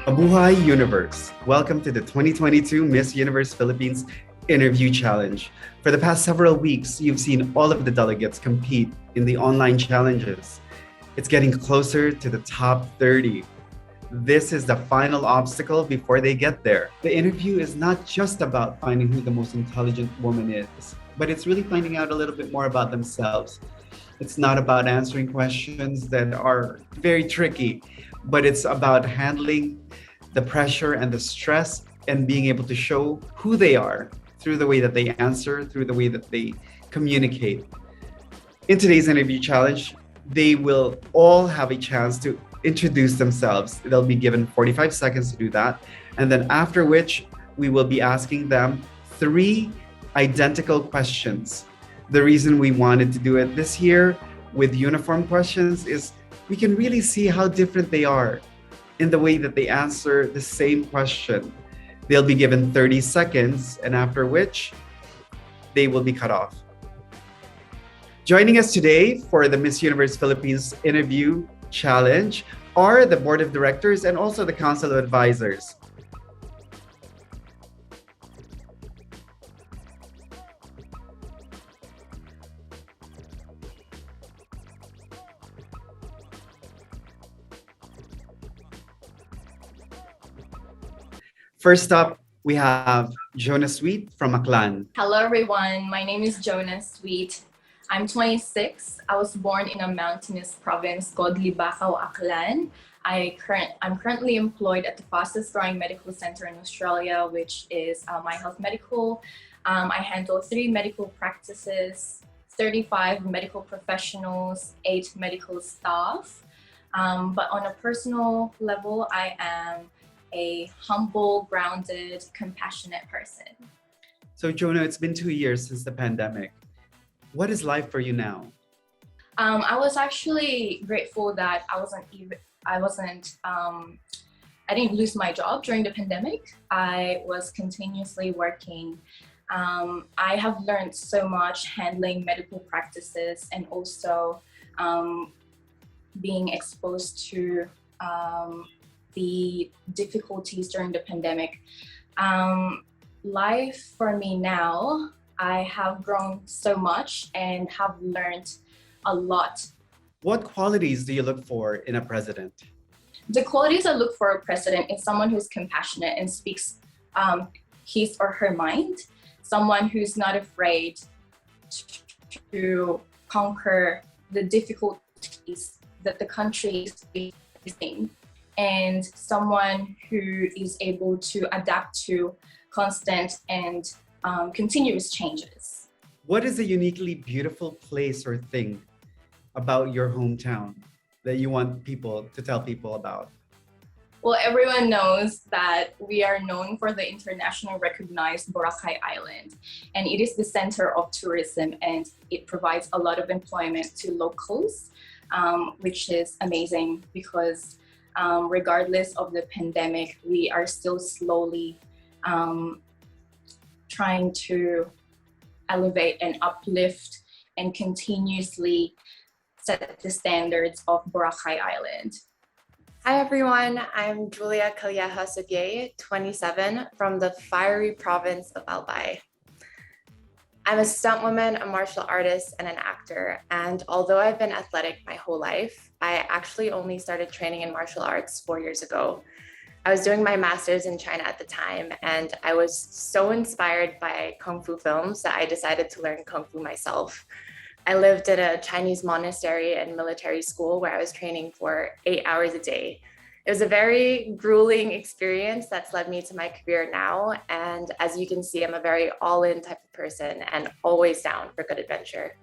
Mabuhay Universe. Welcome to the 2022 Miss Universe Philippines Interview Challenge. For the past several weeks, you've seen all of the delegates compete in the online challenges. It's getting closer to the top 30. This is the final obstacle before they get there. The interview is not just about finding who the most intelligent woman is, but it's really finding out a little bit more about themselves. It's not about answering questions that are very tricky, but it's about handling the pressure and the stress and being able to show who they are through the way that they answer, through the way that they communicate. In today's interview challenge, they will all have a chance to introduce themselves. They'll be given 45 seconds to do that. And then after which, we will be asking them 3 identical questions. The reason we wanted to do it this year with uniform questions is we can really see how different they are in the way that they answer the same question. They'll be given 30 seconds, and after which they will be cut off. Joining us today for the Miss Universe Philippines Interview Challenge are the Board of Directors and also the Council of Advisors. First up, we have Jonah Sweet from Aklan. Hello everyone, my name is Jonah Sweet. I'm 26. I was born in a mountainous province called Libacao, Aklan. I'm currently employed at the fastest growing medical center in Australia, which is My Health Medical. I handle 3 medical practices, 35 medical professionals, 8 medical staff. But on a personal level, I am a humble, grounded, compassionate person. So Jonah, it's been 2 years since the pandemic. What is life for you now? I was actually grateful that I didn't lose my job during the pandemic. I was continuously working. I have learned so much handling medical practices and also being exposed to the difficulties during the pandemic. Life for me now, I have grown so much and have learned a lot. What qualities do you look for in a president? The qualities I look for a president is someone who's compassionate and speaks his or her mind, someone who's not afraid to conquer the difficulties that the country is facing, and someone who is able to adapt to constant and continuous changes. What is a uniquely beautiful place or thing about your hometown that you want people to tell people about? Well, everyone knows that we are known for the internationally recognized Boracay Island, and it is the center of tourism, and it provides a lot of employment to locals, which is amazing because regardless of the pandemic, we are still slowly trying to elevate and uplift and continuously set the standards of Boracay Island. Hi everyone, I'm Julia Calleja Sevier, 27, from the fiery province of Albay. I'm a stunt woman, a martial artist, and an actor. And although I've been athletic my whole life, I actually only started training in martial arts 4 years ago. I was doing my master's in China at the time, and I was so inspired by Kung Fu films that I decided to learn Kung Fu myself. I lived in a Chinese monastery and military school where I was training for 8 hours a day. It was a very grueling experience that's led me to my career now. And as you can see, I'm a very all-in type of person and always down for good adventure.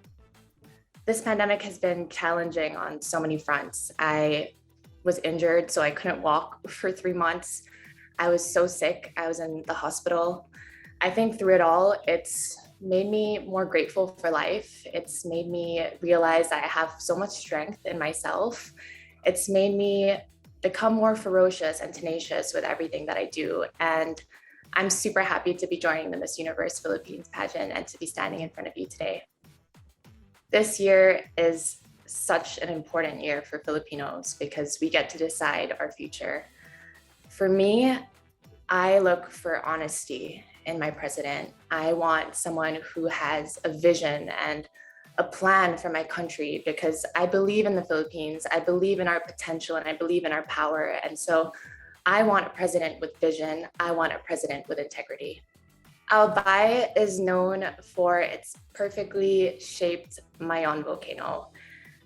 This pandemic has been challenging on so many fronts. I was injured, so I couldn't walk for 3 months. I was so sick, I was in the hospital. I think through it all, it's made me more grateful for life. It's made me realize that I have so much strength in myself. It's made me become more ferocious and tenacious with everything that I do. And I'm super happy to be joining the Miss Universe Philippines pageant and to be standing in front of you today. This year is such an important year for Filipinos because we get to decide our future. For me, I look for honesty in my president. I want someone who has a vision and a plan for my country because I believe in the Philippines. I believe in our potential and I believe in our power. And so I want a president with vision. I want a president with integrity. Albay is known for its perfectly shaped Mayon volcano.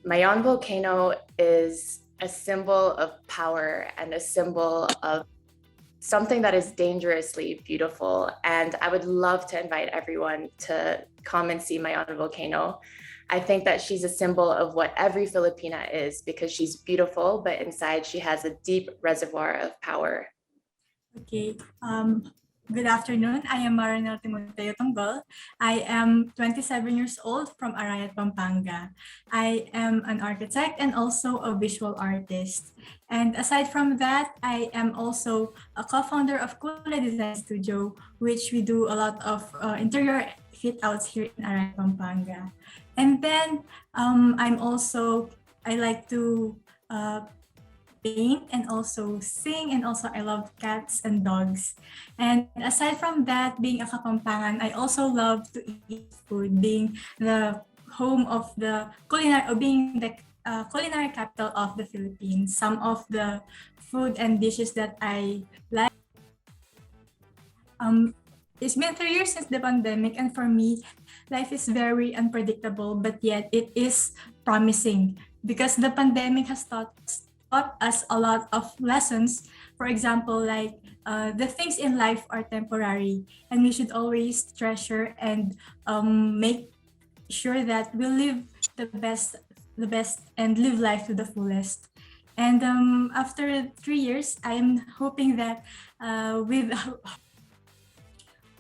Mayon volcano is a symbol of power and a symbol of something that is dangerously beautiful. And I would love to invite everyone to come and see Mayon volcano. I think that she's a symbol of what every Filipina is because she's beautiful, but inside she has a deep reservoir of power. Okay. Good afternoon. I am Marinel Timoteo Tonggol. I am 27 years old from Arayat, Pampanga. I am an architect and also a visual artist. And aside from that, I am also a co-founder of Kula Design Studio, which we do a lot of interior fit outs here in Arayat, Pampanga. And then I like to paint and also sing, and also I love cats and dogs. And aside from that, being a Kapampangan, I also love to eat food, being the home of the culinary capital of the Philippines. Some of the food and dishes that I like. It's been 3 years since the pandemic, and for me, life is very unpredictable, but yet it is promising because the pandemic has taught us a lot of lessons. For example, like the things in life are temporary, and we should always treasure and make sure that we live the best, and live life to the fullest. And after 3 years, I am hoping that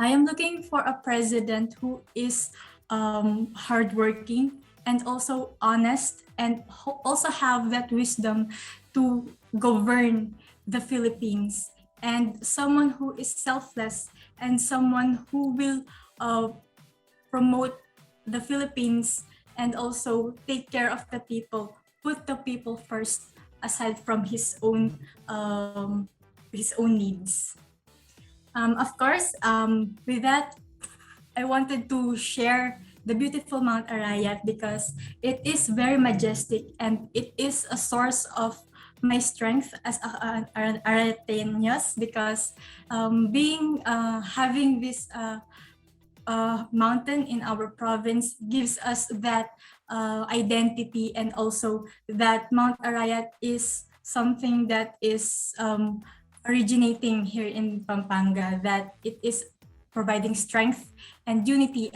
I am looking for a president who is hardworking and also honest, and also have that wisdom to govern the Philippines, and someone who is selfless, and someone who will promote the Philippines and also take care of the people, put the people first aside from his own needs. Of course, with that, I wanted to share the beautiful Mount Arayat because it is very majestic and it is a source of my strength as an Arayatenios, because having this mountain in our province gives us that identity, and also that Mount Arayat is something that is originating here in Pampanga, that it is providing strength and unity.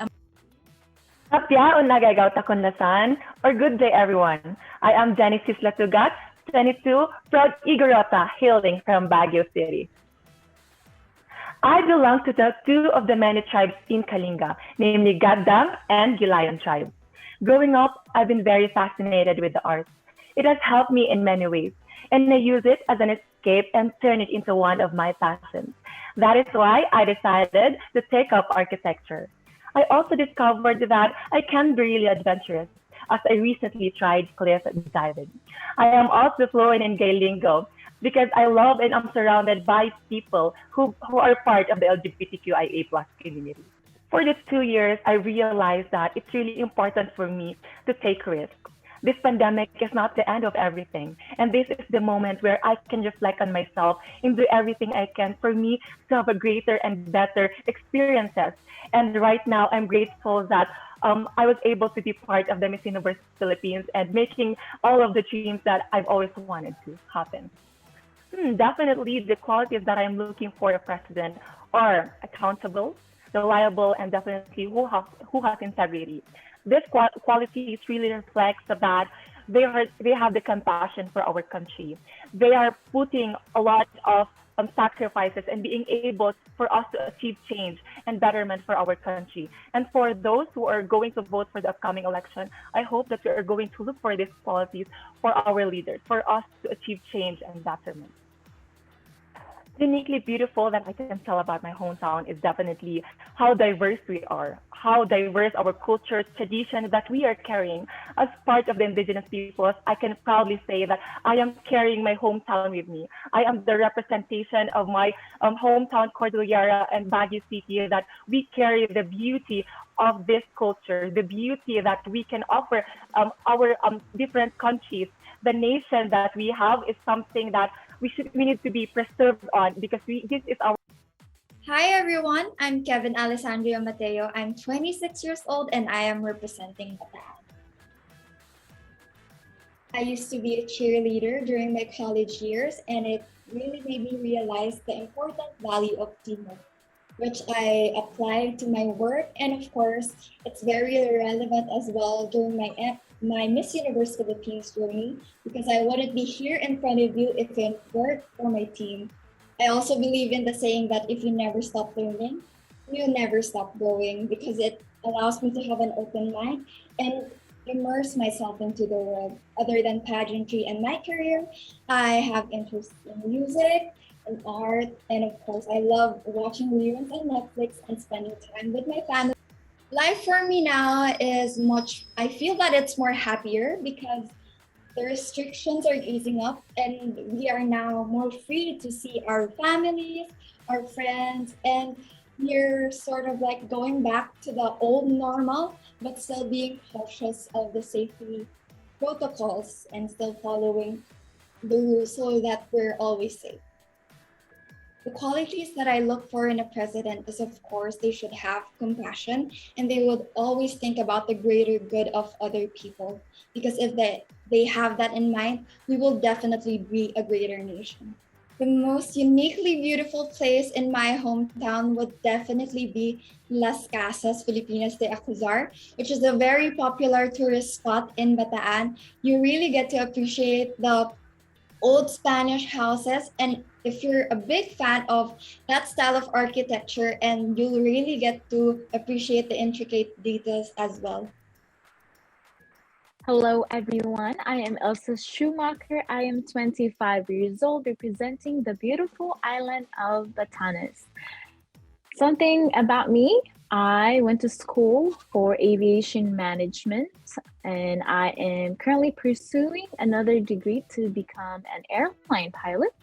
Tapya o nagagaw takon lasan, or good day everyone. I am Genesis Latugat, 22, proud Igorota, hailing from Baguio City. I belong to the two of the many tribes in Kalinga, namely Gaddam and Gilayan tribe. Growing up, I've been very fascinated with the arts. It has helped me in many ways, and I use it as an escape and turn it into one of my passions. That is why I decided to take up architecture. I also discovered that I can be really adventurous, as I recently tried cliff diving. I am also fluent in gay lingo because I love and I'm surrounded by people who are part of the LGBTQIA plus community. For the 2 years, I realized that it's really important for me to take risks. This pandemic is not the end of everything, and this is the moment where I can reflect on myself and do everything I can for me to have a greater and better experiences. And right now, I'm grateful that I was able to be part of the Miss Universe Philippines and making all of the dreams that I've always wanted to happen. Definitely, the qualities that I'm looking for a president are accountable, reliable, and definitely who has integrity. This qualities really reflects that they have the compassion for our country. They are putting a lot of sacrifices and being able for us to achieve change and betterment for our country. And for those who are going to vote for the upcoming election, I hope that we are going to look for these qualities for our leaders, for us to achieve change and betterment. Uniquely beautiful that I can tell about my hometown is definitely how diverse we are, how diverse our culture, tradition that we are carrying. As part of the indigenous peoples, I can proudly say that I am carrying my hometown with me. I am the representation of my hometown, Cordillera and Baguio City, that we carry the beauty of this culture, the beauty that we can offer our different countries. The nation that we have is something that we need to be preserved on because this is our. Hi everyone, I'm Kevin Alessandro Mateo. I'm 26 years old and I am representing Bataan. I used to be a cheerleader during my college years and it really made me realize the important value of teamwork, which I applied to my work, and of course, it's very relevant as well during my Miss Universe Philippines journey because I wouldn't be here in front of you if it weren't for my team. I also believe in the saying that if you never stop learning, you'll never stop growing because it allows me to have an open mind and immerse myself into the world. Other than pageantry and my career, I have interest in music and art, and of course, I love watching reruns on Netflix and spending time with my family. Life for me now is much, I feel that it's more happier because the restrictions are easing up and we are now more free to see our families, our friends, and we're sort of like going back to the old normal, but still being cautious of the safety protocols and still following the rules so that we're always safe. The qualities that I look for in a president is, of course, they should have compassion and they would always think about the greater good of other people. Because if they have that in mind, we will definitely be a greater nation. The most uniquely beautiful place in my hometown would definitely be Las Casas Filipinas de Acuzar, which is a very popular tourist spot in Bataan. You really get to appreciate the old Spanish houses. And if you're a big fan of that style of architecture, and you'll really get to appreciate the intricate details as well. Hello, everyone. I am Elsa Schumacher. I am 25 years old, representing the beautiful island of Batanes. Something about me, I went to school for aviation management and I am currently pursuing another degree to become an airline pilot.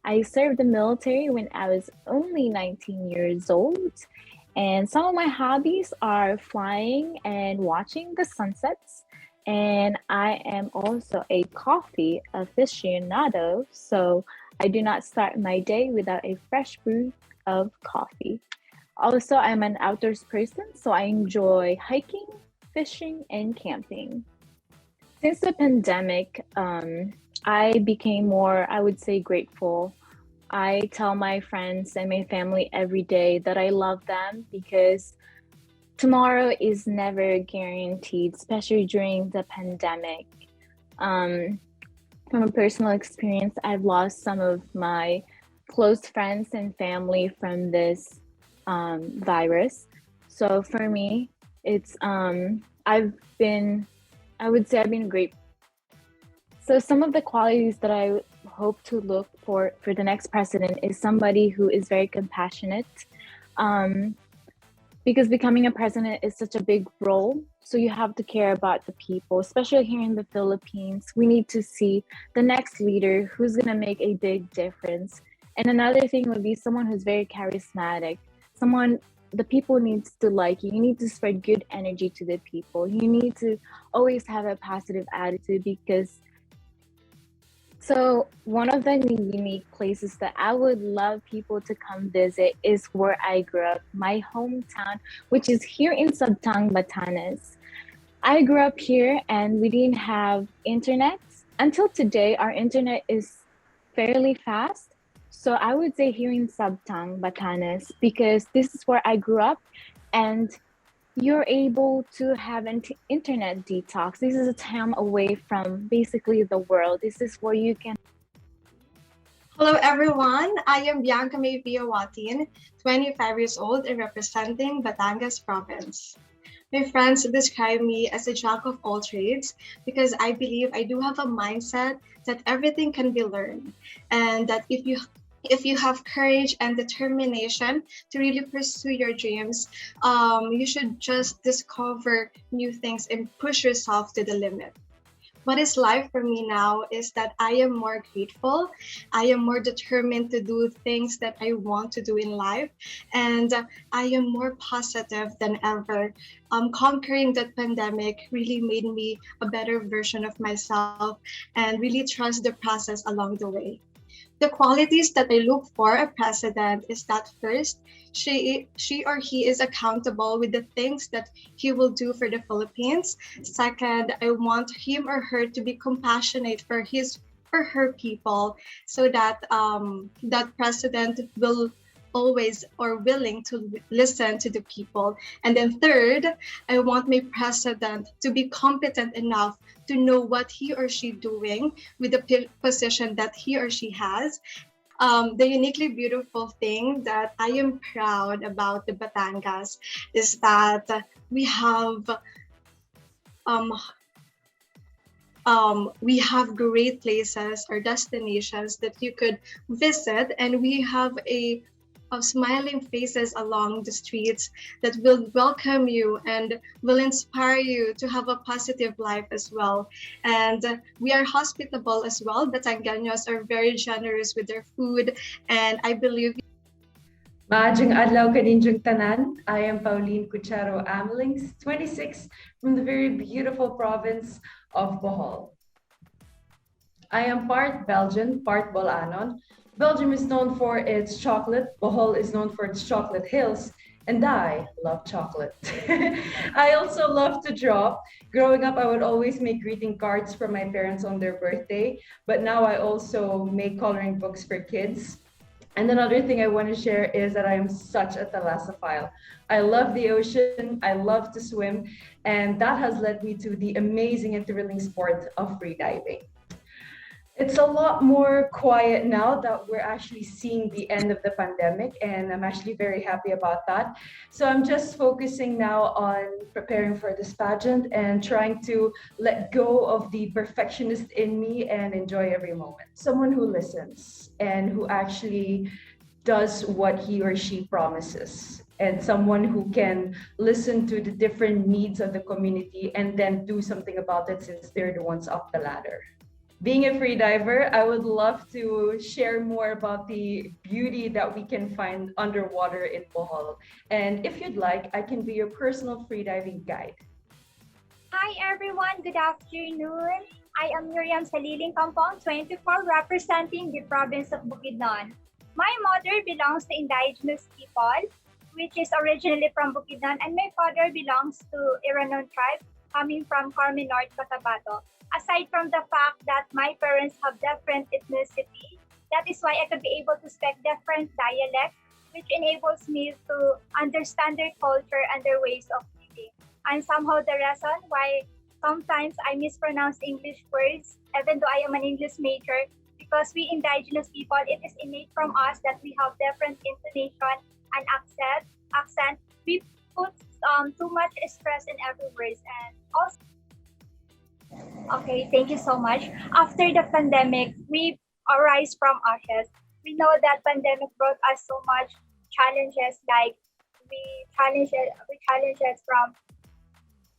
I served the military when I was only 19 years old, and some of my hobbies are flying and watching the sunsets. And I am also a coffee aficionado, so I do not start my day without a fresh brew of coffee. Also, I'm an outdoors person, so I enjoy hiking, fishing, and camping. Since the pandemic, I became more, I would say, grateful. I tell my friends and my family every day that I love them because tomorrow is never guaranteed, especially during the pandemic. From a personal experience, I've lost some of my close friends and family from this virus. So for me, it's I've been, I would say I've been great. So some of the qualities that I hope to look for the next president is somebody who is very compassionate. Because becoming a president is such a big role. So you have to care about the people, especially here in the Philippines. We need to see the next leader who's going to make a big difference. And another thing would be someone who's very charismatic, someone the people needs to like you. You need to spread good energy to the people. You need to always have a positive attitude because so one of the unique places that I would love people to come visit is where I grew up, my hometown, which is here in Sabtang, Batanes. I grew up here and we didn't have internet. Until today, our internet is fairly fast. So I would say here in Sabtang, Batanes, because this is where I grew up and you're able to have an internet detox. This is a time away from basically the world. This is where you can. Hello everyone, I am Bianca May Piawatin, 25 years old and representing Batangas province. My friends describe me as a jack of all trades because I believe I do have a mindset that everything can be learned and that if you if you have courage and determination to really pursue your dreams, you should just discover new things and push yourself to the limit. What is life for me now is that I am more grateful. I am more determined to do things that I want to do in life. And I am more positive than ever. Conquering that pandemic really made me a better version of myself and really trust the process along the way. The qualities that I look for a president is that first, she or he is accountable with the things that he will do for the Philippines. Second, I want him or her to be compassionate for his or her people, so that that president will always or willing to listen to the people. And then third, I want my president to be competent enough to know what he or she doing with the position that he or she has. The uniquely beautiful thing that I am proud about the Batangas is that um, we have great places or destinations that you could visit, and we have of smiling faces along the streets that will welcome you and will inspire you to have a positive life as well. And we are hospitable as well. Batangueños are very generous with their food, and I believe. Maadjong adlaw kaninyong tanan. I am Pauline Cucharo Amelings, 26, from the very beautiful province of Bohol. I am part Belgian, part Bolanon. Belgium is known for its chocolate, Bohol is known for its chocolate hills, and I love chocolate. I also love to draw. Growing up, I would always make greeting cards for my parents on their birthday, but now I also make coloring books for kids. And another thing I want to share is that I am such a thalassophile. I love the ocean, I love to swim, and that has led me to the amazing and thrilling sport of freediving. It's a lot more quiet now that we're actually seeing the end of the pandemic, and I'm actually very happy about that. So I'm just focusing now on preparing for this pageant and trying to let go of the perfectionist in me and enjoy every moment. Someone who listens and who actually does what he or she promises, and someone who can listen to the different needs of the community and then do something about it since they're the ones up the ladder. Being a free diver, I would love to share more about the beauty that we can find underwater in Bohol. And if you'd like, I can be your personal freediving guide. Hi everyone, good afternoon. I am Miriam Saliling Kampong, 24, representing the province of Bukidnon. My mother belongs to indigenous people, which is originally from Bukidnon, and my father belongs to Iranon tribe, coming from Carmen North, Cotabato. Aside from the fact that my parents have different ethnicity, that is why I could be able to speak different dialects, which enables me to understand their culture and their ways of living. And somehow the reason why sometimes I mispronounce English words, even though I am an English major, because we indigenous people, it is innate from us that we have different intonation and accent. We put too much stress in every word, and also. Okay, thank you so much. After the pandemic, we arise from ashes. We know that pandemic brought us so much challenges, like we challenges from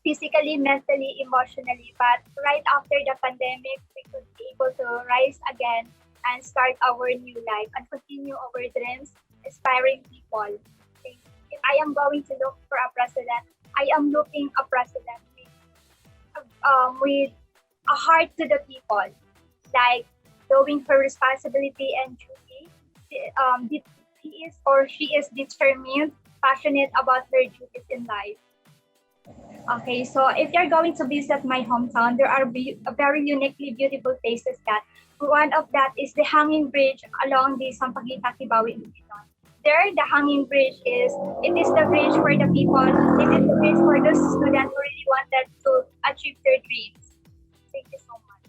physically, mentally, emotionally. But right after the pandemic, we could be able to rise again and start our new life and continue our dreams, inspiring people. If I am going to look for a president, I am looking a president with a heart to the people, like knowing her responsibility and duty. He is or she is determined, passionate about her duties in life. Okay, so if you're going to visit my hometown, there are very uniquely beautiful places that. One of that is the hanging bridge along the Sampaguita Kibawi in Bukidnon. There, the hanging bridge is the bridge for the people. It is the bridge for those students who really wanted to achieve their dreams. Thank you so much.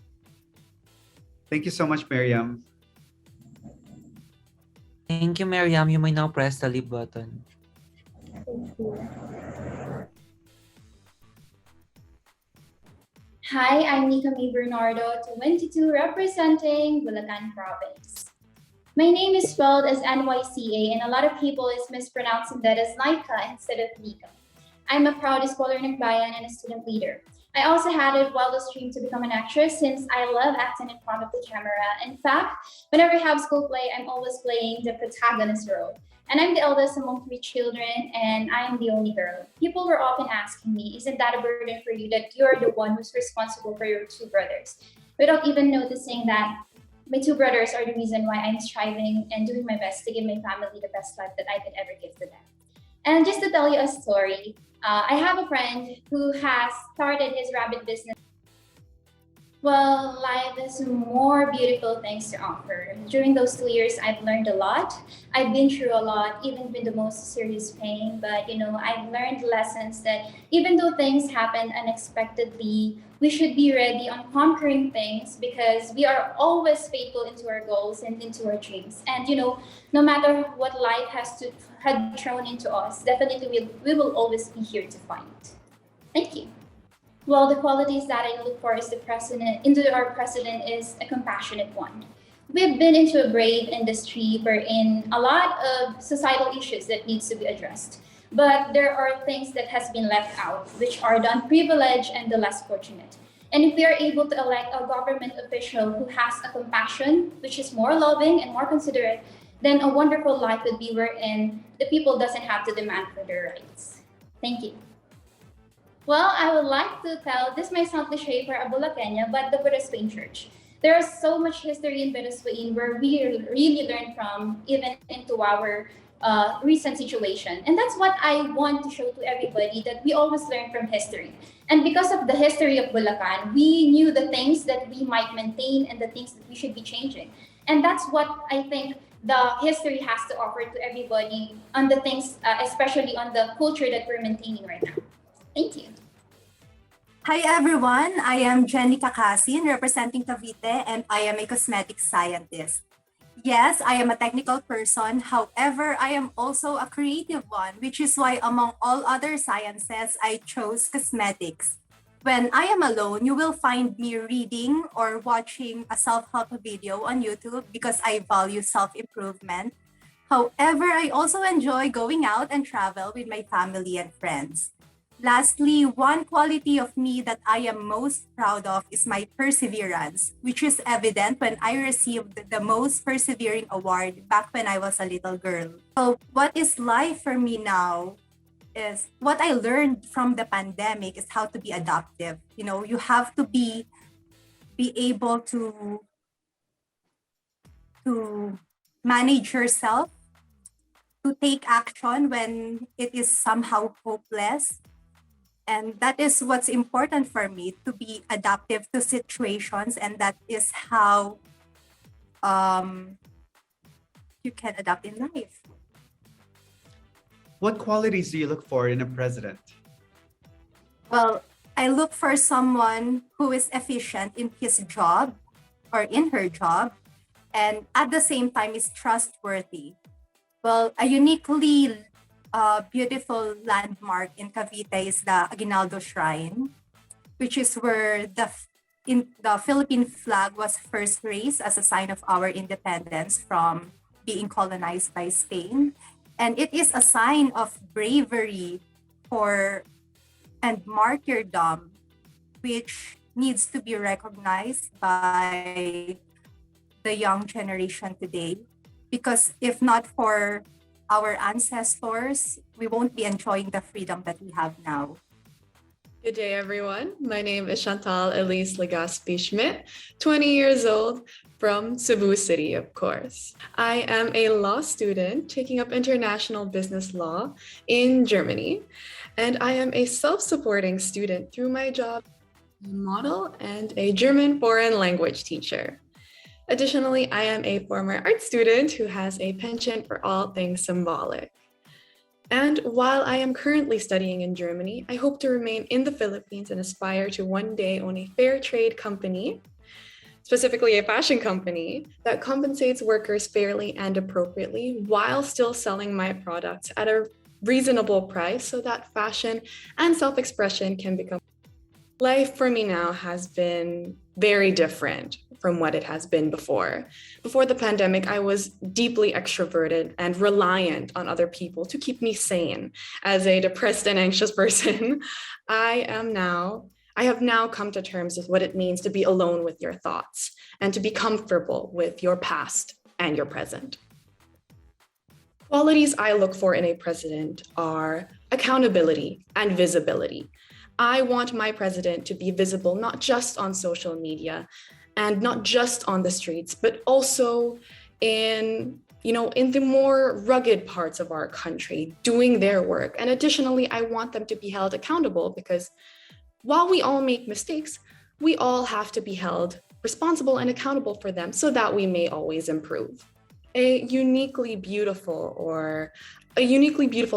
Thank you so much, Miriam. Thank you, Miriam. You may now press the leave button. Thank you. Hi, I'm Nika May Bernardo, 22, representing Bulacan Province. My name is spelled as NYCA, and a lot of people is mispronouncing that as Nika instead of Nika. I'm a proud scholar in Bayan and a student leader. I also had a wildest dream to become an actress since I love acting in front of the camera. In fact, whenever I have school play, I'm always playing the protagonist role. And I'm the eldest among three children, and I am the only girl. People were often asking me, isn't that a burden for you that you're the one who's responsible for your two brothers? Without even noticing that my two brothers are the reason why I'm striving and doing my best to give my family the best life that I could ever give to them. And just to tell you a story, I have a friend who has started his rabbit business. Well, life has more beautiful things to offer. During those 2 years, I've learned a lot. I've been through a lot, even with the most serious pain. But I've learned lessons that even though things happen unexpectedly, we should be ready on conquering things because we are always faithful into our goals and into our dreams. And no matter what life had thrown into us, definitely we will always be here to fight. Thank you. Well, the qualities that I look for is our president is a compassionate one. We've been into a brave industry wherein a lot of societal issues that needs to be addressed. But there are things that has been left out, which are the unprivileged and the less fortunate. And if we are able to elect a government official who has a compassion, which is more loving and more considerate, then a wonderful life would be wherein the people doesn't have to demand for their rights. Thank you. Well, I would like to tell this might sound cliche for a Bulaqueña, but the Buddha Church. There is so much history in Venezuela where we really learn from, even into our recent situation. And that's what I want to show to everybody, that we always learn from history. And because of the history of Bulacan, we knew the things that we might maintain and the things that we should be changing. And that's what I think the history has to offer to everybody on the things, especially on the culture that we're maintaining right now. Thank you. Hi everyone, I am Jenny Kakasin representing Cavite and I am a cosmetic scientist. Yes, I am a technical person. However, I am also a creative one, which is why among all other sciences, I chose cosmetics. When I am alone, you will find me reading or watching a self-help video on YouTube because I value self-improvement. However, I also enjoy going out and travel with my family and friends. Lastly, one quality of me that I am most proud of is my perseverance, which is evident when I received the most persevering award back when I was a little girl. So what is life for me now is what I learned from the pandemic is how to be adaptive. You have to be able to manage yourself, to take action when it is somehow hopeless. And that is what's important for me, to be adaptive to situations, and that is how you can adapt in life. What qualities do you look for in a president? Well, I look for someone who is efficient in his job or in her job, and at the same time is trustworthy. Well, a uniquely beautiful landmark in Cavite is the Aguinaldo Shrine, which is where the Philippine flag was first raised as a sign of our independence from being colonized by Spain. And it is a sign of bravery and martyrdom, which needs to be recognized by the young generation today. Because if not for our ancestors, we won't be enjoying the freedom that we have now. Good day, everyone. My name is Chantal Elise Legaspi-Schmidt, 20 years old, from Cebu City, of course. I am a law student taking up international business law in Germany, and I am a self-supporting student through my job as a model and a German foreign language teacher. Additionally, I am a former art student who has a penchant for all things symbolic. And while I am currently studying in Germany, I hope to remain in the Philippines and aspire to one day own a fair trade company, specifically a fashion company, that compensates workers fairly and appropriately while still selling my products at a reasonable price so that fashion and self-expression can become Life for me now has been very different from what it has been before. Before the pandemic, I was deeply extroverted and reliant on other people to keep me sane. As a depressed and anxious person, I have now come to terms with what it means to be alone with your thoughts and to be comfortable with your past and your present. Qualities I look for in a president are accountability and visibility. I want my president to be visible not just on social media and not just on the streets, but also in the more rugged parts of our country, doing their work. And additionally, I want them to be held accountable because while we all make mistakes, we all have to be held responsible and accountable for them so that we may always improve. A uniquely beautiful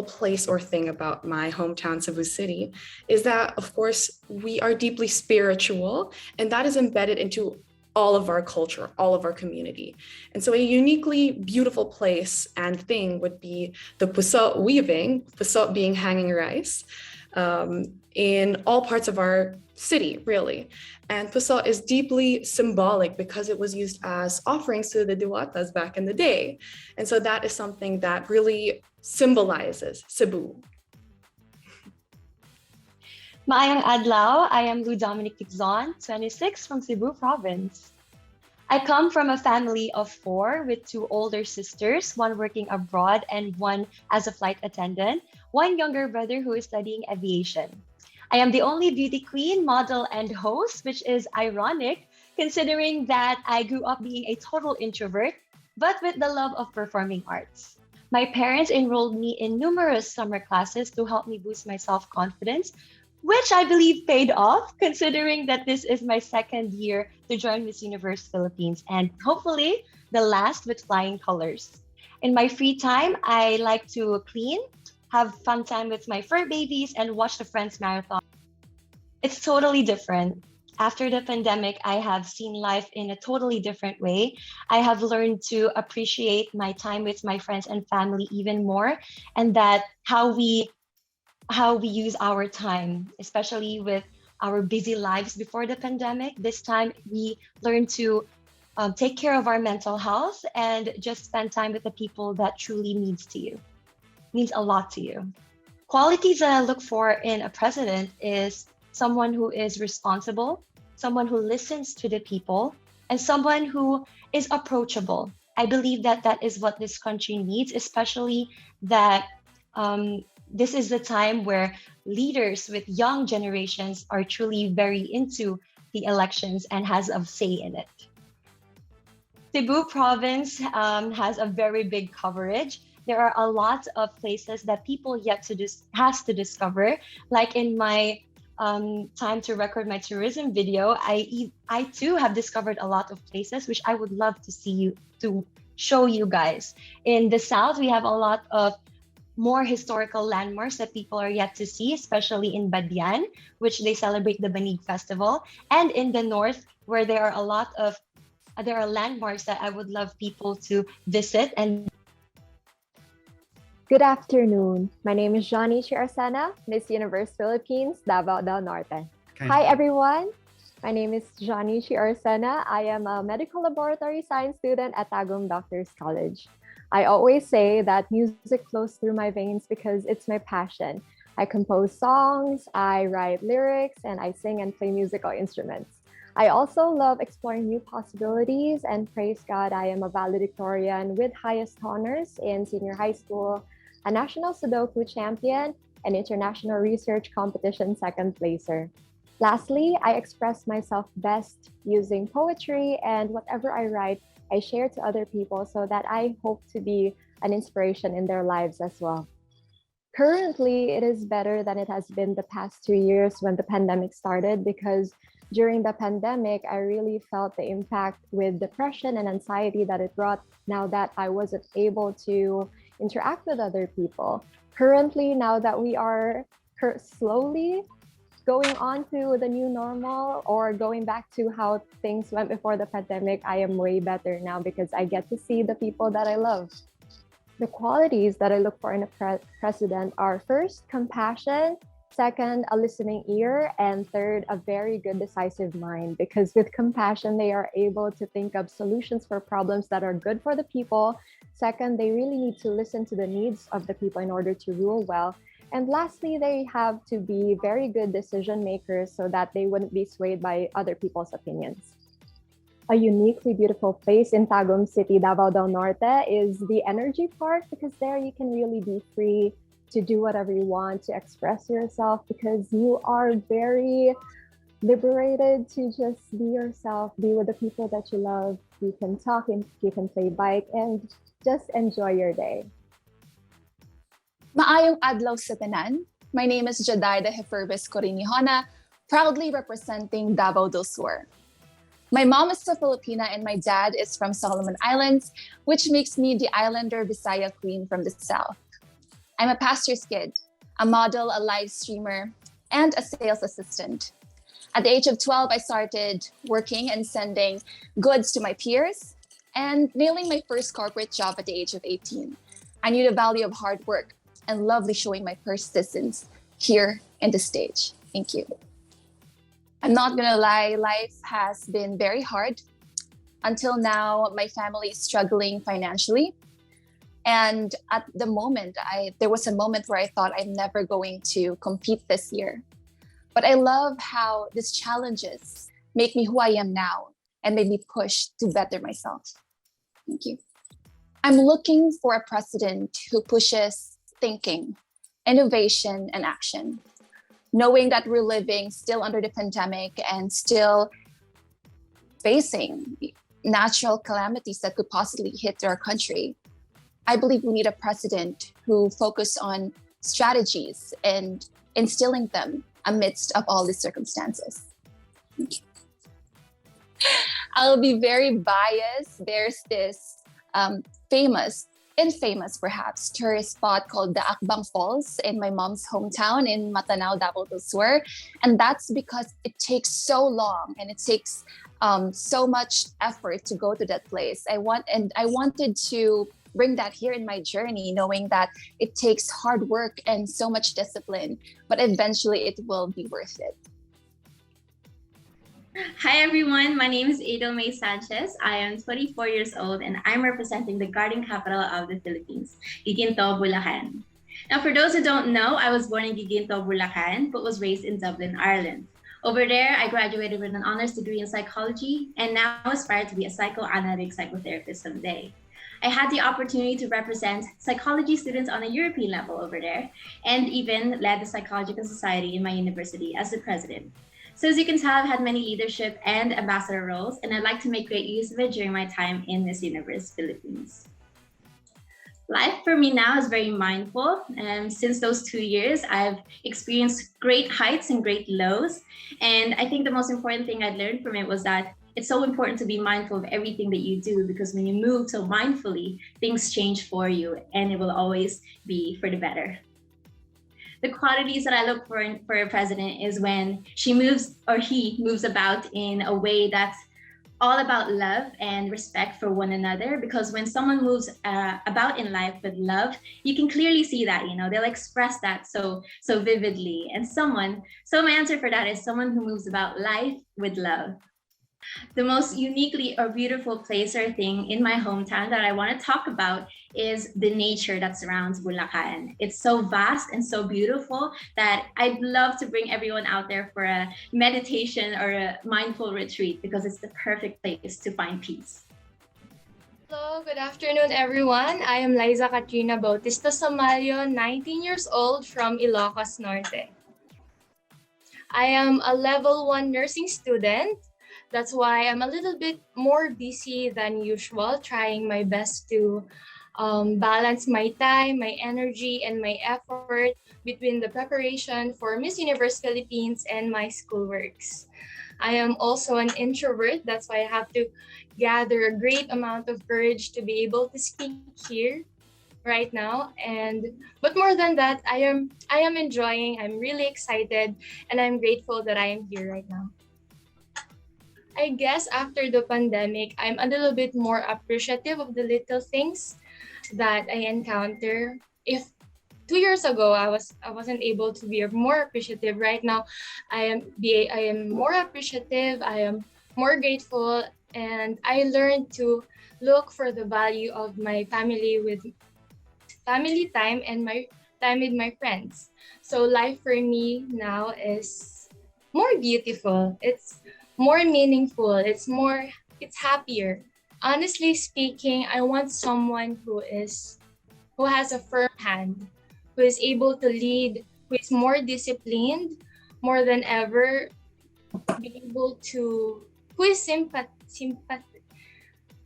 place or thing about my hometown, Cebu City, is that, of course, we are deeply spiritual, and that is embedded into all of our culture, all of our community. And so a uniquely beautiful place and thing would be the puso weaving, puso being hanging rice, in all parts of our city, really. And puso is deeply symbolic because it was used as offerings to the diwatas back in the day. And so that is something that really symbolizes Cebu. Maayong adlaw, I am Lou Dominic Tigzon, 26 from Cebu province. I come from a family of 4 with 2 older sisters, one working abroad and one as a flight attendant, one younger brother who is studying aviation. I am the only beauty queen, model, and host, which is ironic considering that I grew up being a total introvert, but with the love of performing arts. My parents enrolled me in numerous summer classes to help me boost my self-confidence, which I believe paid off considering that this is my 2nd year to join Miss Universe Philippines and hopefully the last with flying colors. In my free time, I like to clean, have fun time with my fur babies, and watch the Friends Marathon. It's totally different. After the pandemic, I have seen life in a totally different way. I have learned to appreciate my time with my friends and family even more, and that how we use our time, especially with our busy lives before the pandemic. This time we learn to take care of our mental health and just spend time with the people that truly means a lot to you. Qualities that I look for in a president is someone who is responsible, someone who listens to the people, and someone who is approachable. I believe that that is what this country needs, especially that this is the time where leaders with young generations are truly very into the elections and has a say in it. Cebu province has a very big coverage. There are a lot of places that people has to discover. Like in my time to record my tourism video, I too have discovered a lot of places which I would love to show you guys. In the south, we have a lot of more historical landmarks that people are yet to see, especially in Badian, which they celebrate the Banig Festival, and in the north, where there are landmarks that I would love people to visit. And good afternoon. My name is Johnny Chiarsena, Miss Universe Philippines, Davao del Norte. Hi everyone. My name is Johnny Chiarsena. I am a medical laboratory science student at Tagum Doctors College. I always say that music flows through my veins because it's my passion. I compose songs, I write lyrics, and I sing and play musical instruments. I also love exploring new possibilities, and praise God, I am a valedictorian with highest honors in senior high school, a national Sudoku champion, and international research competition second placer. Lastly, I express myself best using poetry, and whatever I write, I share to other people so that I hope to be an inspiration in their lives as well. Currently, it is better than it has been the past 2 years when the pandemic started, because during the pandemic, I really felt the impact with depression and anxiety that it brought now that I wasn't able to interact with other people. Currently, now that we are slowly going on to the new normal or going back to how things went before the pandemic, I am way better now because I get to see the people that I love. The qualities that I look for in a president are first, compassion, Second, a listening ear. And third, a very good decisive mind, because with compassion, they are able to think of solutions for problems that are good for the people. Second, they really need to listen to the needs of the people in order to rule well. And lastly, they have to be very good decision makers so that they wouldn't be swayed by other people's opinions. A uniquely beautiful place in Tagum City, Davao del Norte, is the Energy Park, because there you can really be free to do whatever you want, to express yourself, because you are very liberated to just be yourself, be with the people that you love. You can talk and you can play bike and just enjoy your day. Maayong adlaw sa tanan. My name is Jadaida Heferbes Corinihona, proudly representing Davao del Sur. My mom is a Filipina and my dad is from Solomon Islands, which makes me the Islander Visaya queen from the south. I'm a pastor's kid, a model, a live streamer, and a sales assistant. At the age of 12, I started working and sending goods to my peers and nailing my first corporate job at the age of 18. I knew the value of hard work and lovely showing my persistence here in the stage. Thank you. I'm not gonna lie, life has been very hard. Until now, my family is struggling financially. And at the moment, there was a moment where I thought I'm never going to compete this year. But I love how these challenges make me who I am now and made me push to better myself. Thank you. I'm looking for a president who pushes thinking, innovation, and action. Knowing that we're living still under the pandemic and still facing natural calamities that could possibly hit our country, I believe we need a president who focuses on strategies and instilling them amidst of all these circumstances. I'll be very biased. There's this infamous perhaps tourist spot called the Akbang Falls in my mom's hometown in Matanao, Davao del Sur. And that's because it takes so long and it takes so much effort to go to that place. I wanted to bring that here in my journey, knowing that it takes hard work and so much discipline, but eventually it will be worth it. Hi everyone, my name is Adel May Sanchez. I am 24 years old and I'm representing the garden capital of the Philippines, Giginto, Bulacan. Now for those who don't know, I was born in Giginto, Bulacan, but was raised in Dublin, Ireland. Over there, I graduated with an honors degree in psychology and now aspire to be a psychoanalytic psychotherapist someday. I had the opportunity to represent psychology students on a European level over there and even led the Psychological Society in my university as the president. So as you can tell, I've had many leadership and ambassador roles, and I'd like to make great use of it during my time in Miss Universe Philippines. Life for me now is very mindful. Since those 2 years, I've experienced great heights and great lows. And I think the most important thing I learned from it was that it's so important to be mindful of everything that you do, because when you move so mindfully, things change for you and it will always be for the better. The qualities that I look for a president is when she moves or he moves about in a way that's all about love and respect for one another. Because when someone moves about in life with love, you can clearly see that, they'll express that so vividly. And my answer for that is someone who moves about life with love. The most uniquely or beautiful place or thing in my hometown that I want to talk about is the nature that surrounds Bulacan. It's so vast and so beautiful that I'd love to bring everyone out there for a meditation or a mindful retreat, because it's the perfect place to find peace. Hello, good afternoon, everyone. I am Liza Katrina Bautista Somalio, 19 years old from Ilocos Norte. I am a level 1 nursing student. That's why I'm a little bit more busy than usual, trying my best to balance my time, my energy, and my effort between the preparation for Miss Universe Philippines and my schoolworks. I am also an introvert. That's why I have to gather a great amount of courage to be able to speak here right now. But more than that, I am enjoying, I'm really excited, and I'm grateful that I am here right now. I guess after the pandemic, I'm a little bit more appreciative of the little things that I encounter. If 2 years ago I wasn't able to be more appreciative. Right now I am more appreciative, I am more grateful, and I learned to look for the value of my family with family time and my time with my friends. So life for me now is more beautiful. It's more meaningful. It's happier. Honestly speaking, I want someone who has a firm hand, who is able to lead, who is more disciplined more than ever, be able to who is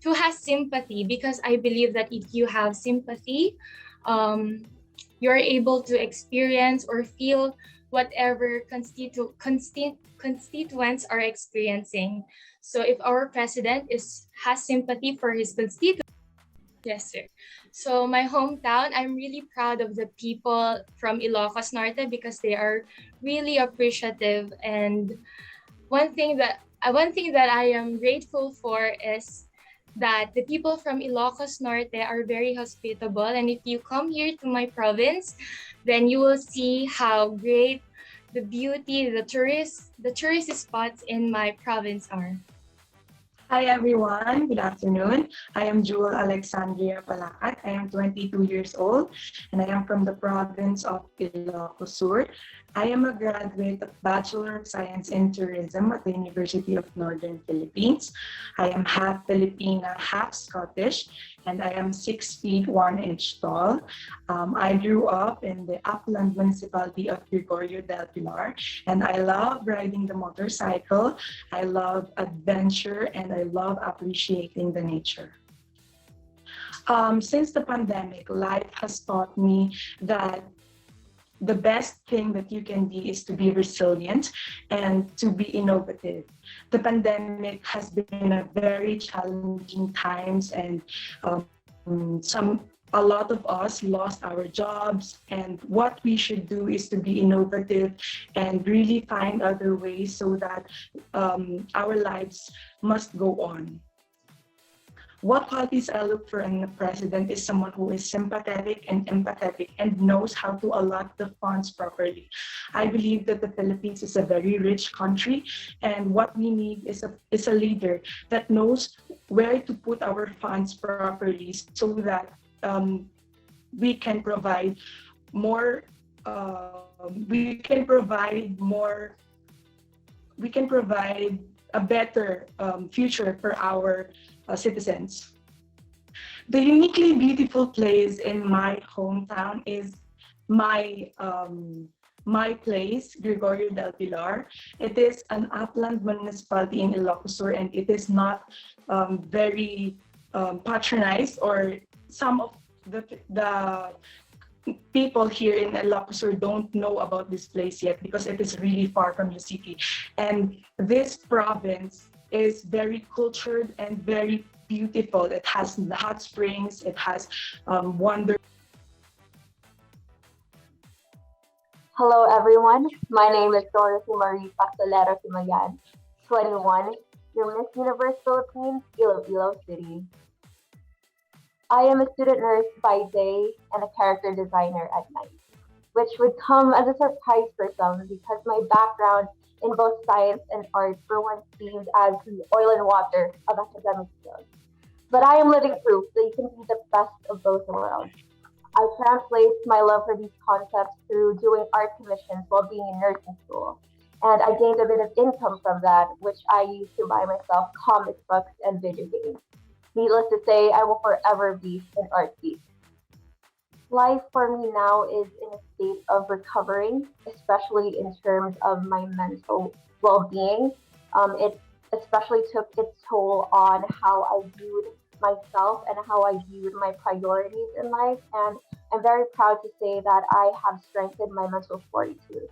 who has sympathy, because I believe that if you have sympathy, you're able to experience or feel whatever constituents are experiencing. So if our president has sympathy for his constituents, yes, sir. So my hometown, I'm really proud of the people from Ilocos Norte because they are really appreciative. And one thing that I am grateful for is that the people from Ilocos Norte are very hospitable. And if you come here to my province, then you will see how great the beauty, the tourist spots in my province are. Hi everyone, good afternoon. I am Jewel Alexandria Palacat. I am 22 years old and I am from the province of Ilocos Sur. I am a graduate of Bachelor of Science in Tourism at the University of Northern Philippines. I am half Filipina, half Scottish, and I am 6 feet 1 inch tall. I grew up in the upland municipality of Gregorio del Pilar, and I love riding the motorcycle. I love adventure, and I love appreciating the nature. Since the pandemic, life has taught me that the best thing that you can be is to be resilient and to be innovative. The pandemic has been a very challenging times, and a lot of us lost our jobs, and what we should do is to be innovative and really find other ways so that our lives must go on. What qualities I look for in a president is someone who is sympathetic and empathetic and knows how to allot the funds properly. I believe that the Philippines is a very rich country, and what we need is a leader that knows where to put our funds properly so that we can provide more. We can provide a better future for our citizens. The uniquely beautiful place in my hometown is my place, Gregorio del Pilar. It is an upland municipality in Ilocos Sur, and it is not very patronized, or some of the people here in Ilocos Sur don't know about this place yet because it is really far from the city. And this province is very cultured and very beautiful. It has hot springs, it has wonder. Hello everyone, my name is Dorothy Marie Pastolero Simayan, 21, your Miss Universe Philippines, Iloilo City. I am a student nurse by day and a character designer at night, which would come as a surprise for some because my background in both science and art were once deemed as the oil and water of academic skills. But I am living proof that you can be the best of both worlds. I translate my love for these concepts through doing art commissions while being in nursing school. And I gained a bit of income from that, which I used to buy myself comic books and video games. Needless to say, I will forever be an art geek. Life for me now is in a state of recovering, especially in terms of my mental well-being. It especially took its toll on how I viewed myself and how I viewed my priorities in life. And I'm very proud to say that I have strengthened my mental fortitude.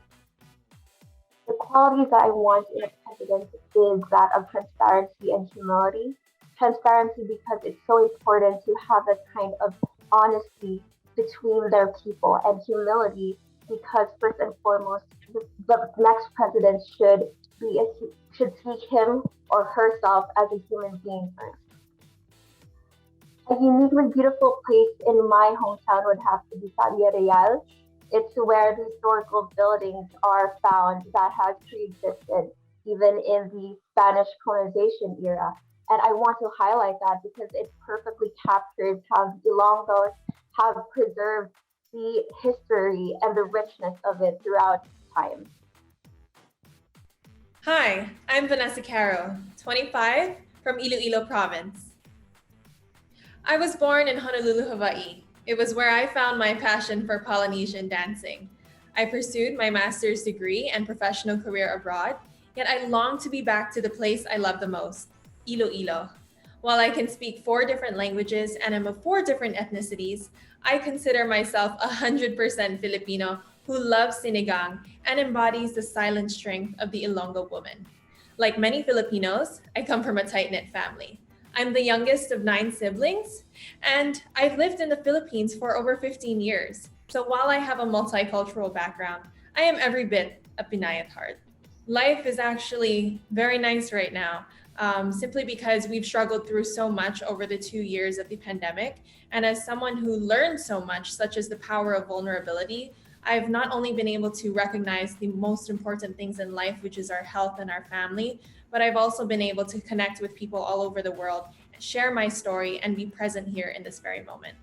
The qualities that I want in a president is that of transparency and humility. Transparency because it's so important to have a kind of honesty between their people, and humility because first and foremost, the next president should see him or herself as a human being first. A uniquely beautiful place in my hometown would have to be Calle Real. It's where the historical buildings are found that has pre-existed even in the Spanish colonization era. And I want to highlight that because it perfectly captures how the Ilonggos have preserved the history and the richness of it throughout time. Hi, I'm Vanessa Caro, 25, from Iloilo Province. I was born in Honolulu, Hawaii. It was where I found my passion for Polynesian dancing. I pursued my master's degree and professional career abroad, yet I long to be back to the place I love the most, Iloilo. While I can speak 4 different languages and am of 4 different ethnicities, I consider myself 100% Filipino who loves sinigang and embodies the silent strength of the Ilonggo woman. Like many Filipinos, I come from a tight-knit family. I'm the youngest of 9 siblings, and I've lived in the Philippines for over 15 years. So while I have a multicultural background, I am every bit a Pinay at heart. Life is actually very nice right now, simply because we've struggled through so much over the 2 years of the pandemic. And as someone who learned so much, such as the power of vulnerability, I've not only been able to recognize the most important things in life, which is our health and our family, but I've also been able to connect with people all over the world, share my story, and be present here in this very moment.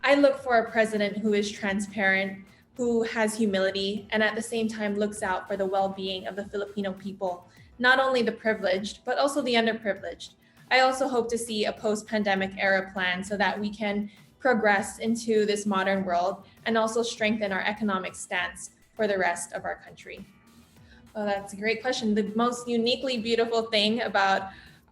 I look for a president who is transparent, who has humility, and at the same time looks out for the well-being of the Filipino people, not only the privileged, but also the underprivileged. I also hope to see a post-pandemic era plan so that we can progress into this modern world and also strengthen our economic stance for the rest of our country. Oh, that's a great question. The most uniquely beautiful thing about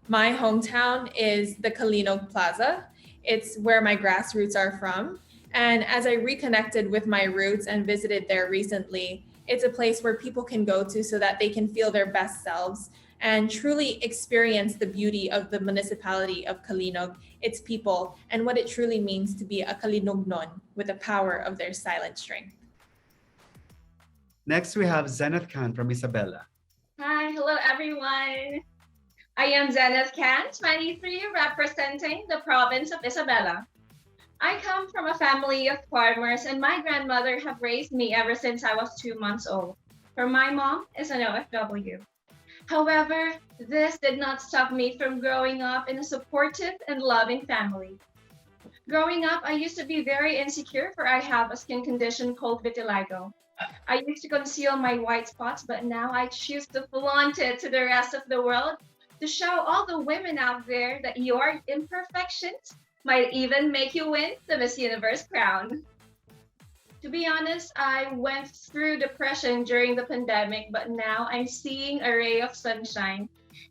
my hometown is the Kalinog Plaza. It's where my grassroots are from. And as I reconnected with my roots and visited there recently, it's a place where people can go to so that they can feel their best selves and truly experience the beauty of the municipality of Kalinog, its people, and what it truly means to be a Kalinognon with the power of their silent strength. Next, we have Zenith Khan from Isabela. Hi, hello everyone. I am Zenith Khan, 23, representing the province of Isabela. I come from a family of farmers and my grandmother have raised me ever since I was 2 months old. For my mom is an OFW. However, this did not stop me from growing up in a supportive and loving family. Growing up, I used to be very insecure for I have a skin condition called vitiligo. I used to conceal my white spots, but now I choose to flaunt it to the rest of the world to show all the women out there that your imperfections might even make you win the Miss Universe crown. To be honest, I went through depression during the pandemic, but now I'm seeing a ray of sunshine.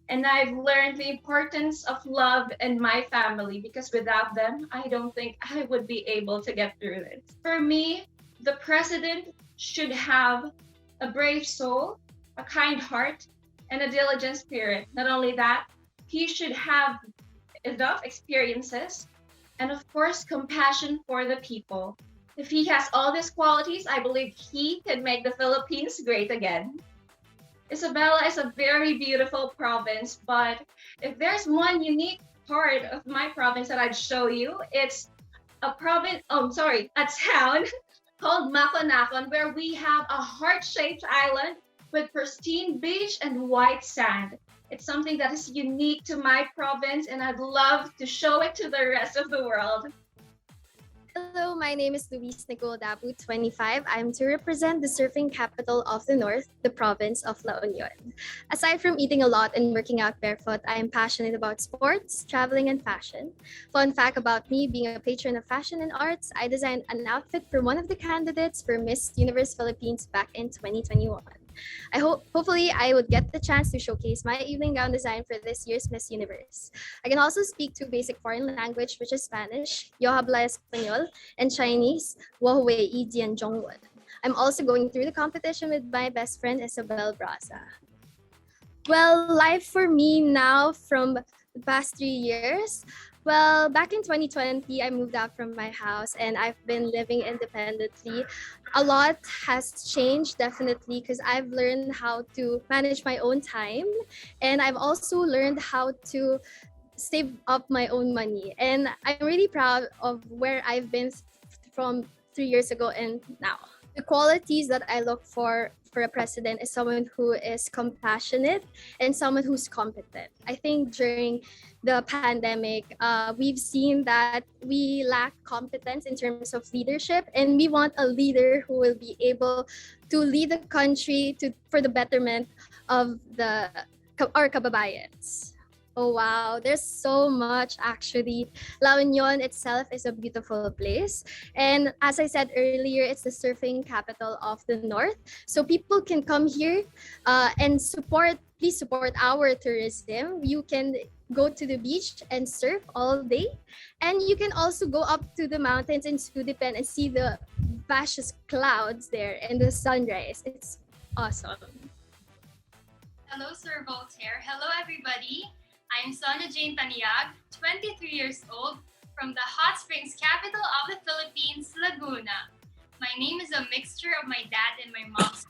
And I've learned the importance of love and my family because without them, I don't think I would be able to get through it. For me, the president should have a brave soul, a kind heart, and a diligent spirit. Not only that, he should have enough experiences and of course, compassion for the people. If he has all these qualities, I believe he can make the Philippines great again. Isabela is a very beautiful province, but if there's one unique part of my province that I'd show you, it's a town called Maconacon, where we have a heart-shaped island with pristine beach and white sand. It's something that is unique to my province, and I'd love to show it to the rest of the world. Hello, my name is Luis Nicole Dabu, 25. I'm to represent the surfing capital of the North, the province of La Union. Aside from eating a lot and working out barefoot, I am passionate about sports, traveling, and fashion. Fun fact about me, being a patron of fashion and arts, I designed an outfit for one of the candidates for Miss Universe Philippines back in 2021. Hopefully I would get the chance to showcase my evening gown design for this year's Miss Universe. I can also speak 2 basic foreign language, which is Spanish, Yo habla español, and Chinese, Wohwei Idian Zhongwen. I'm also going through the competition with my best friend Isabel Braza. Well, life for me now from the past 3 years. Well, back in 2020, I moved out from my house and I've been living independently. A lot has changed, definitely, because I've learned how to manage my own time. And I've also learned how to save up my own money. And I'm really proud of where I've been from 3 years ago and now. The qualities that I look for a president is someone who is compassionate and someone who's competent. I think during the pandemic, we've seen that we lack competence in terms of leadership, and we want a leader who will be able to lead the country for the betterment of our kababayans. Oh wow, there's so much actually. La Union itself is a beautiful place. And as I said earlier, it's the surfing capital of the North. So people can come here and please support our tourism. You can go to the beach and surf all day. And you can also go up to the mountains in Sudipen and see the vast clouds there and the sunrise. It's awesome. Hello, Sir Voltaire. Hello, everybody. I'm Sonia Jane Taniag, 23 years old, from the hot springs capital of the Philippines, Laguna. My name is a mixture of my dad and my mom's,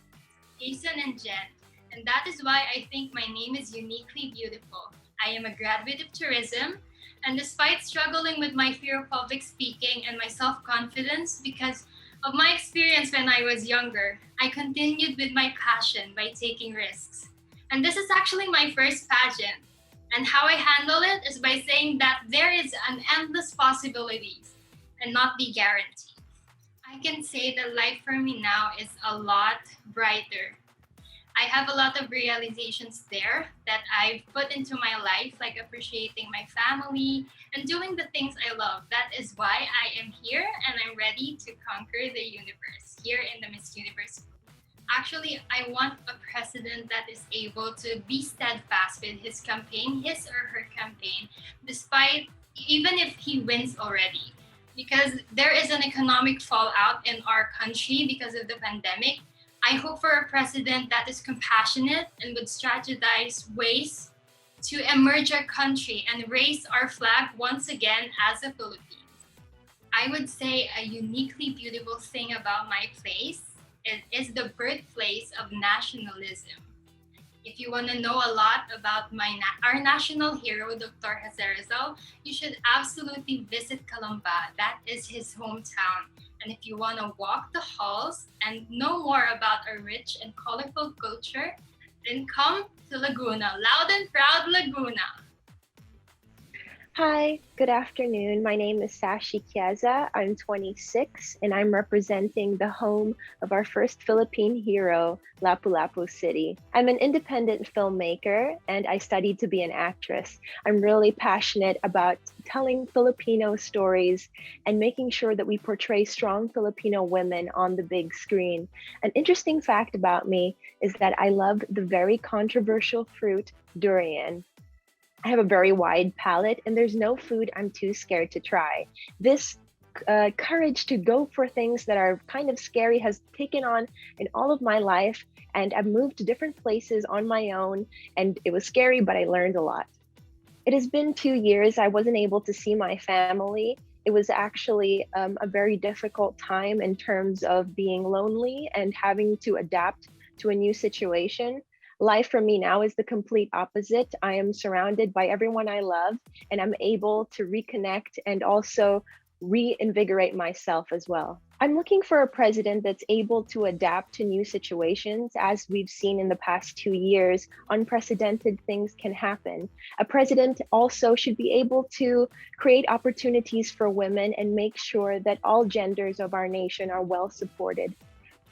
Jason and Jen, and that is why I think my name is uniquely beautiful. I am a graduate of tourism, and despite struggling with my fear of public speaking and my self-confidence because of my experience when I was younger, I continued with my passion by taking risks. And this is actually my first pageant. And how I handle it is by saying that there is an endless possibilities and not the guarantee. I can say that life for me now is a lot brighter. I have a lot of realizations there that I've put into my life, like appreciating my family and doing the things I love. That is why I am here and I'm ready to conquer the universe here in the Miss Universe. Actually, I want a president that is able to be steadfast with his campaign, his or her campaign, despite even if he wins already. Because there is an economic fallout in our country because of the pandemic. I hope for a president that is compassionate and would strategize ways to emerge our country and raise our flag once again as the Philippines. I would say a uniquely beautiful thing about my place. It is the birthplace of nationalism. If you want to know a lot about our national hero, Dr. Jose Rizal, you should absolutely visit Calamba. That is his hometown. And if you want to walk the halls and know more about our rich and colorful culture, then come to Laguna. Loud and proud Laguna. Hi, good afternoon. My name is Sashi Chiesa. I'm 26 and I'm representing the home of our first Philippine hero, Lapu-Lapu City. I'm an independent filmmaker and I studied to be an actress. I'm really passionate about telling Filipino stories and making sure that we portray strong Filipino women on the big screen. An interesting fact about me is that I love the very controversial fruit, durian. I have a very wide palate and there's no food I'm too scared to try. This courage to go for things that are kind of scary has taken on in all of my life, and I've moved to different places on my own, and it was scary, but I learned a lot. It has been 2 years. I wasn't able to see my family. It was actually a very difficult time in terms of being lonely and having to adapt to a new situation. Life for me now is the complete opposite. I am surrounded by everyone I love, and I'm able to reconnect and also reinvigorate myself as well. I'm looking for a president that's able to adapt to new situations. As we've seen in the past 2 years, unprecedented things can happen. A president also should be able to create opportunities for women and make sure that all genders of our nation are well supported.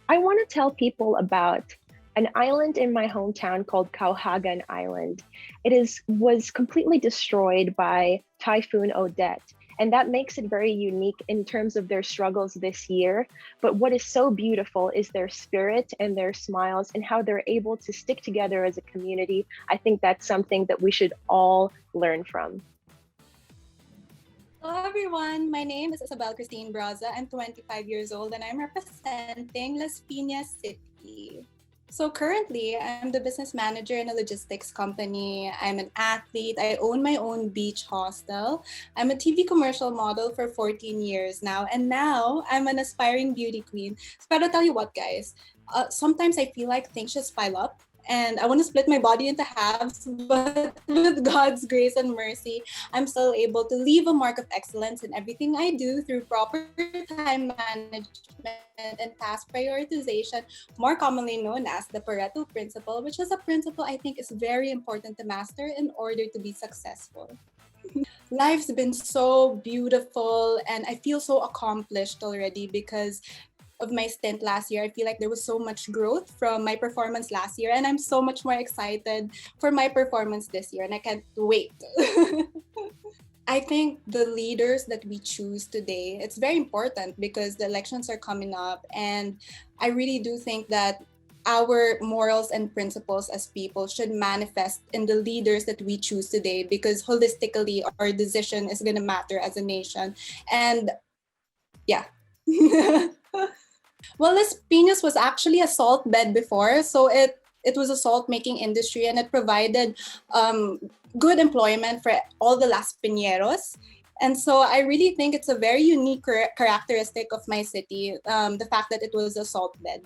I want to tell people about an island in my hometown called Kauhagan Island. It was completely destroyed by Typhoon Odette, and that makes it very unique in terms of their struggles this year. But what is so beautiful is their spirit and their smiles and how they're able to stick together as a community. I think that's something that we should all learn from. Hello everyone, my name is Isabel Christine Braza. I'm 25 years old and I'm representing Las Piñas City. So currently, I'm the business manager in a logistics company. I'm an athlete. I own my own beach hostel. I'm a TV commercial model for 14 years now. And now I'm an aspiring beauty queen. So, but I'll tell you what, guys, sometimes I feel like things just pile up. and I want to split my body into halves, but with God's grace and mercy, I'm still able to leave a mark of excellence in everything I do through proper time management and task prioritization, more commonly known as the Pareto principle, which is a principle I think is very important to master in order to be successful. Life's been so beautiful and I feel so accomplished already because of my stint last year. I feel like there was so much growth from my performance last year, and I'm so much more excited for my performance this year, and I can't wait. I think the leaders that we choose today, it's very important because the elections are coming up, and I really do think that our morals and principles as people should manifest in the leaders that we choose today, because holistically our decision is going to matter as a nation. And yeah. Well, Las Piñas was actually a salt bed before, so it was a salt making industry, and it provided good employment for all the Las Piñeros. And so I really think it's a very unique characteristic of my city, the fact that it was a salt bed.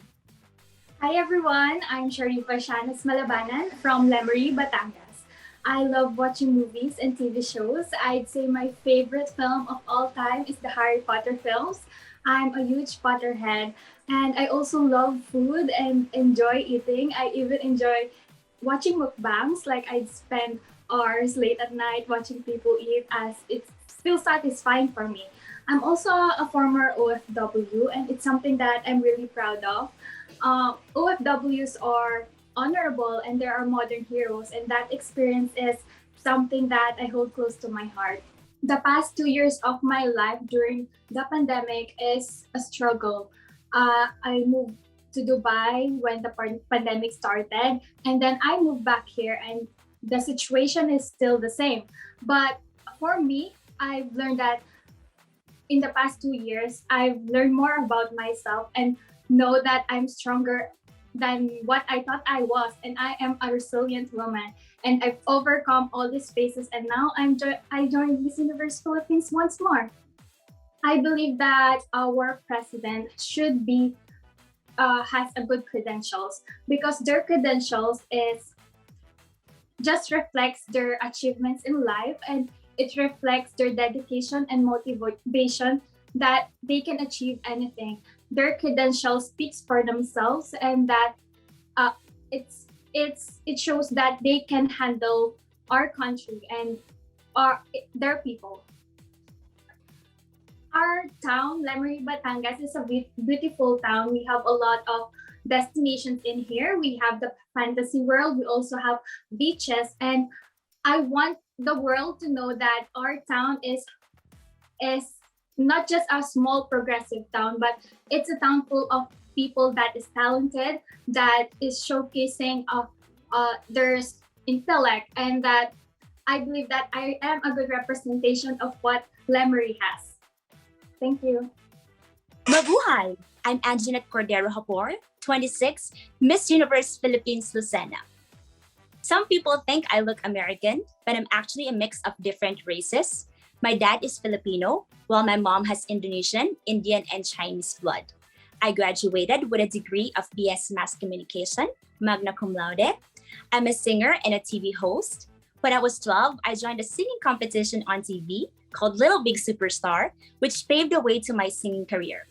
Hi everyone, I'm Sharifa Shanas Malabanan from Lemery, Batangas. I love watching movies and TV shows. I'd say my favorite film of all time is the Harry Potter films. I'm a huge Potterhead, and I also love food and enjoy eating. I even enjoy watching mukbangs. Like I'd spend hours late at night watching people eat, as it's still satisfying for me. I'm also a former OFW, and it's something that I'm really proud of. OFWs are honorable and they are modern heroes, and that experience is something that I hold close to my heart. The past 2 years of my life during the pandemic is a struggle. I moved to Dubai when the pandemic started, and then I moved back here, and the situation is still the same. But for me, I've learned that in the past 2 years, I've learned more about myself and know that I'm stronger than what I thought I was, and I am a resilient woman. And I've overcome all these phases, and now I joined Miss Universe Philippines once more. I believe that our president should be has a good credentials, because their credentials is just reflects their achievements in life, and it reflects their dedication and motivation that they can achieve anything. Their credentials speaks for themselves, and that it shows that they can handle our country and their people. Our town, Lemery, Batangas, is a beautiful town. We have a lot of destinations in here. We have the fantasy world. We also have beaches, and I want the world to know that our town is not just a small progressive town, but it's a town full of people that is talented, that is showcasing their intellect, and that I believe that I am a good representation of what Lemery has. Thank you. Mabuhay! I'm Anjanette Cordero Hapor, 26, Miss Universe Philippines Lucena. Some people think I look American, but I'm actually a mix of different races. My dad is Filipino, while my mom has Indonesian, Indian, and Chinese blood. I graduated with a degree of BS Mass Communication, magna cum laude. I'm a singer and a TV host. When I was 12, I joined a singing competition on TV called Little Big Superstar, which paved the way to my singing career.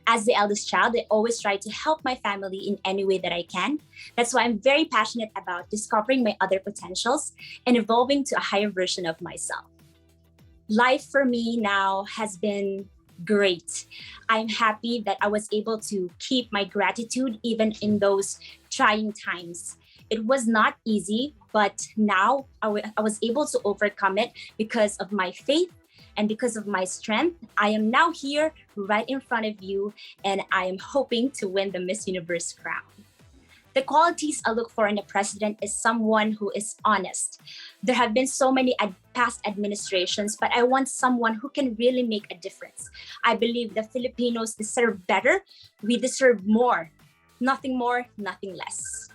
As the eldest child, I always try to help my family in any way that I can. That's why I'm very passionate about discovering my other potentials and evolving to a higher version of myself. Life for me now has been great. I'm happy that I was able to keep my gratitude even in those trying times. It was not easy, but now I was able to overcome it because of my faith and because of my strength. I am now here right in front of you, and I am hoping to win the Miss Universe crown. The qualities I look for in a president is someone who is honest. There have been so many past administrations, but I want someone who can really make a difference. I believe the Filipinos deserve better. We deserve more. Nothing more, nothing less.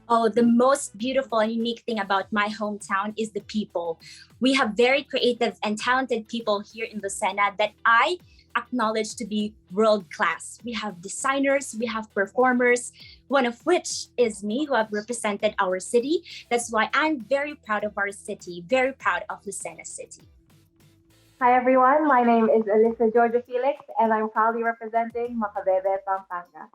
Oh, the most beautiful and unique thing about my hometown is the people. We have very creative and talented people here in Lucena that I acknowledge to be world class. We have designers, we have performers, one of which is me, who have represented our city. That's why I'm very proud of our city, very proud of Lucena City. Hi everyone, my name is Alyssa Georgia Felix and I'm proudly representing Macabebe, Pampanga.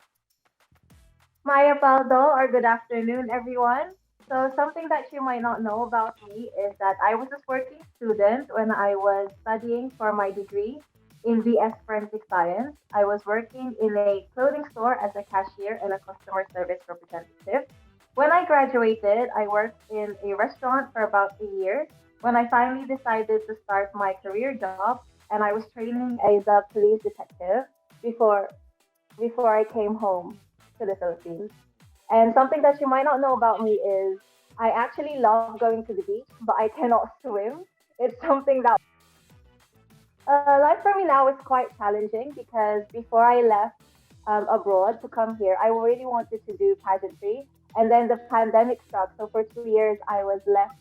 Maya Paldo, or good afternoon everyone. So something that you might not know about me is that I was a working student when I was studying for my degree in VS Forensic Science. I was working in a clothing store as a cashier and a customer service representative. When I graduated, I worked in a restaurant for about a year when I finally decided to start my career job, and I was training as a police detective before I came home to the Philippines. And something that you might not know about me is I actually love going to the beach, but I cannot swim. It's something that life for me now is quite challenging because before I left abroad to come here, I really wanted to do pageantry. And then the pandemic struck. So for 2 years, I was left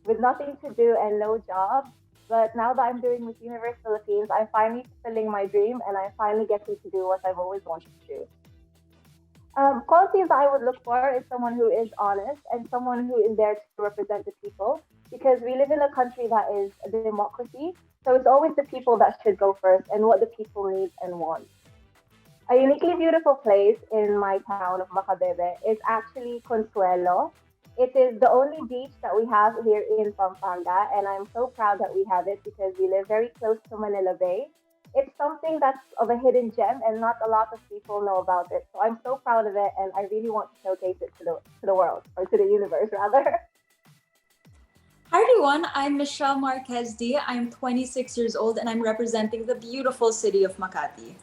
with nothing to do and no job. But now that I'm doing Miss Universe Philippines, I'm finally fulfilling my dream and I'm finally getting to do what I've always wanted to do. Qualities that I would look for is someone who is honest and someone who is there to represent the people because we live in a country that is a democracy. So it's always the people that should go first and what the people need and want. A uniquely beautiful place in my town of Macabebe is actually Consuelo. It is the only beach that we have here in Pampanga, and I'm so proud that we have it because we live very close to Manila Bay. It's something that's of a hidden gem, and not a lot of people know about it. So I'm so proud of it, and I really want to showcase it to the world, or to the universe rather. Hi everyone, I'm Michelle Marquez D. I'm 26 years old and I'm representing the beautiful city of Makati.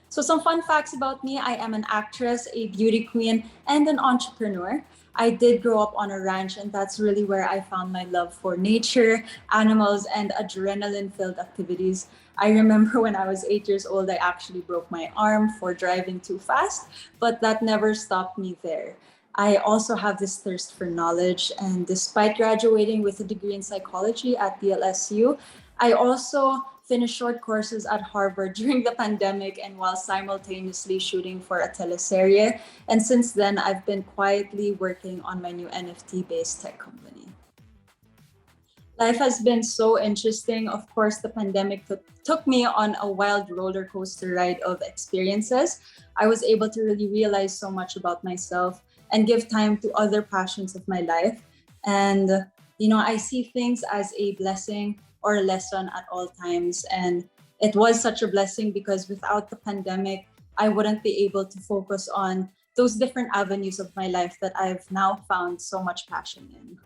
So some fun facts about me: I am an actress, a beauty queen, and an entrepreneur. I did grow up on a ranch, and that's really where I found my love for nature, animals, and adrenaline-filled activities. I remember when I was 8 years old, I actually broke my arm for driving too fast, but that never stopped me there. I also have this thirst for knowledge, and despite graduating with a degree in psychology at DLSU, I also finished short courses at Harvard during the pandemic and while simultaneously shooting for a teleserie. And since then, I've been quietly working on my new NFT-based tech company. Life has been so interesting. Of course, the pandemic took me on a wild roller coaster ride of experiences. I was able to really realize so much about myself and give time to other passions of my life. And, I see things as a blessing or a lesson at all times. And it was such a blessing because without the pandemic, I wouldn't be able to focus on those different avenues of my life that I've now found so much passion in.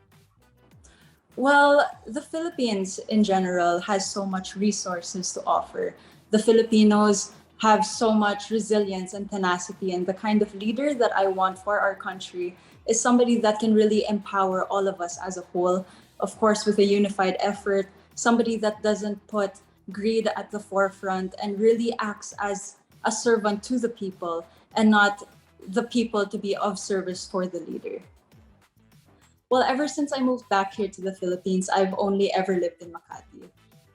Well, the Philippines in general has so much resources to offer. The Filipinos have so much resilience and tenacity, and the kind of leader that I want for our country is somebody that can really empower all of us as a whole, of course, with a unified effort, somebody that doesn't put greed at the forefront and really acts as a servant to the people and not the people to be of service for the leader. Well, ever since I moved back here to the Philippines, I've only ever lived in Makati.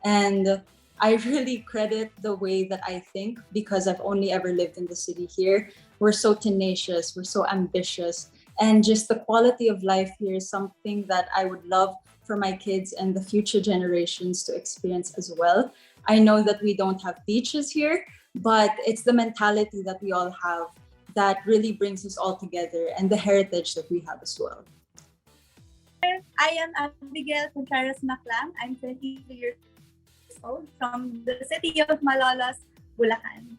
And I really credit the way that I think because I've only ever lived in the city here. We're so tenacious, we're so ambitious, and just the quality of life here is something that I would love for my kids and the future generations to experience as well. I know that we don't have beaches here, but it's the mentality that we all have that really brings us all together and the heritage that we have as well. I am Abigail Contreras Maclang. I'm 23 years old from the city of Malolos, Bulacan.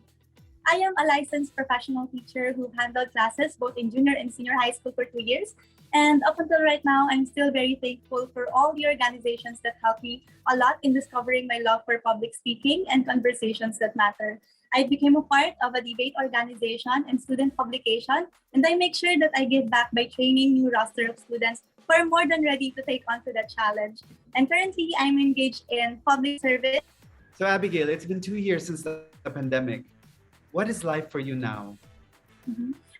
I am a licensed professional teacher who handled classes both in junior and senior high school for 2 years. And up until right now, I'm still very thankful for all the organizations that helped me a lot in discovering my love for public speaking and conversations that matter. I became a part of a debate organization and student publication, and I make sure that I give back by training new roster of students who are more than ready to take on to that challenge. And currently, I'm engaged in public service. So Abigail, it's been 2 years since the pandemic. What is life for you now?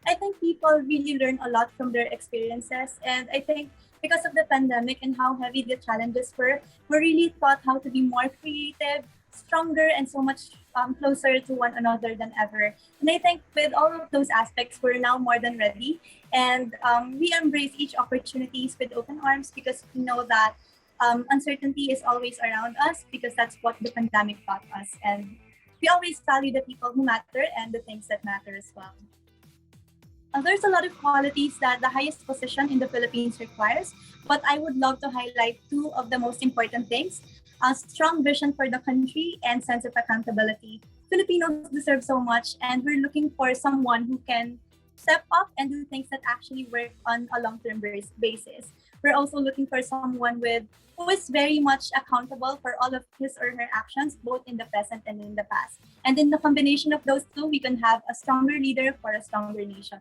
I think people really learn a lot from their experiences. And I think because of the pandemic and how heavy the challenges were, we really taught how to be more creative, stronger, and so much closer to one another than ever. And I think with all of those aspects, we're now more than ready. And we embrace each opportunities with open arms because we know that uncertainty is always around us because that's what the pandemic taught us. And we always value the people who matter and the things that matter as well. There's a lot of qualities that the highest position in the Philippines requires, but I would love to highlight two of the most important things: a strong vision for the country and sense of accountability. Filipinos deserve so much, and we're looking for someone who can step up and do things that actually work on a long-term basis. We're also looking for someone who is very much accountable for all of his or her actions, both in the present and in the past. And in the combination of those two, we can have a stronger leader for a stronger nation.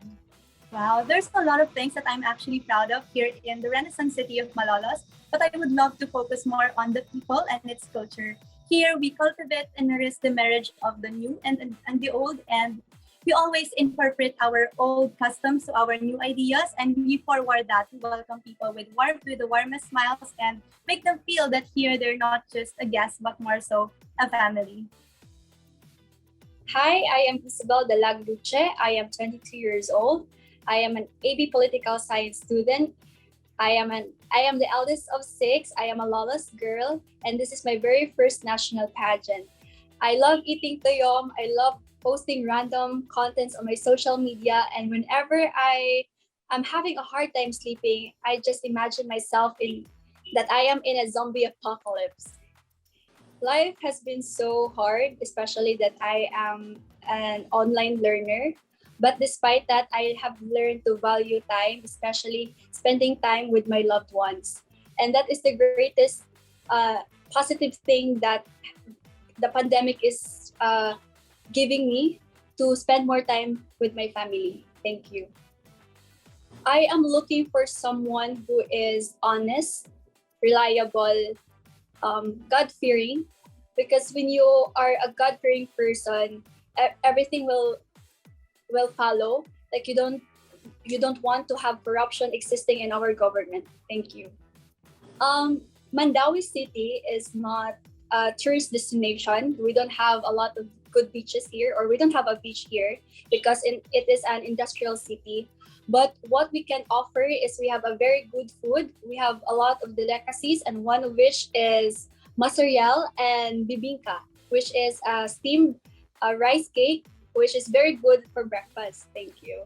Wow, there's a lot of things that I'm actually proud of here in the Renaissance city of Malolos, but I would love to focus more on the people and its culture. Here, we cultivate and nourish the marriage of the new and the old, and we always incorporate our old customs to our new ideas, and we forward that to welcome people with warmth, with the warmest smiles, and make them feel that here they're not just a guest, but more so a family. Hi, I am Isabel de Lagluche. I am 22 years old. I am an AB Political Science student. I am the eldest of 6. I am a lawless girl, and this is my very first national pageant. I love eating toyom. I love posting random contents on my social media, and whenever I am having a hard time sleeping, I just imagine myself that I am in a zombie apocalypse. Life has been so hard, especially that I am an online learner. But despite that, I have learned to value time, especially spending time with my loved ones. And that is the greatest positive thing that the pandemic is giving me, to spend more time with my family. Thank you. I am looking for someone who is honest, reliable, God-fearing, because when you are a God-fearing person, everything will follow. Like you don't want to have corruption existing in our government. Thank you. Mandawi City is not a tourist destination. We don't have a lot of good beaches here, or we don't have a beach here because it is an industrial city. But what we can offer is we have a very good food. We have a lot of delicacies, and one of which is masariel and bibingka, which is a steamed rice cake, which is very good for breakfast. Thank you.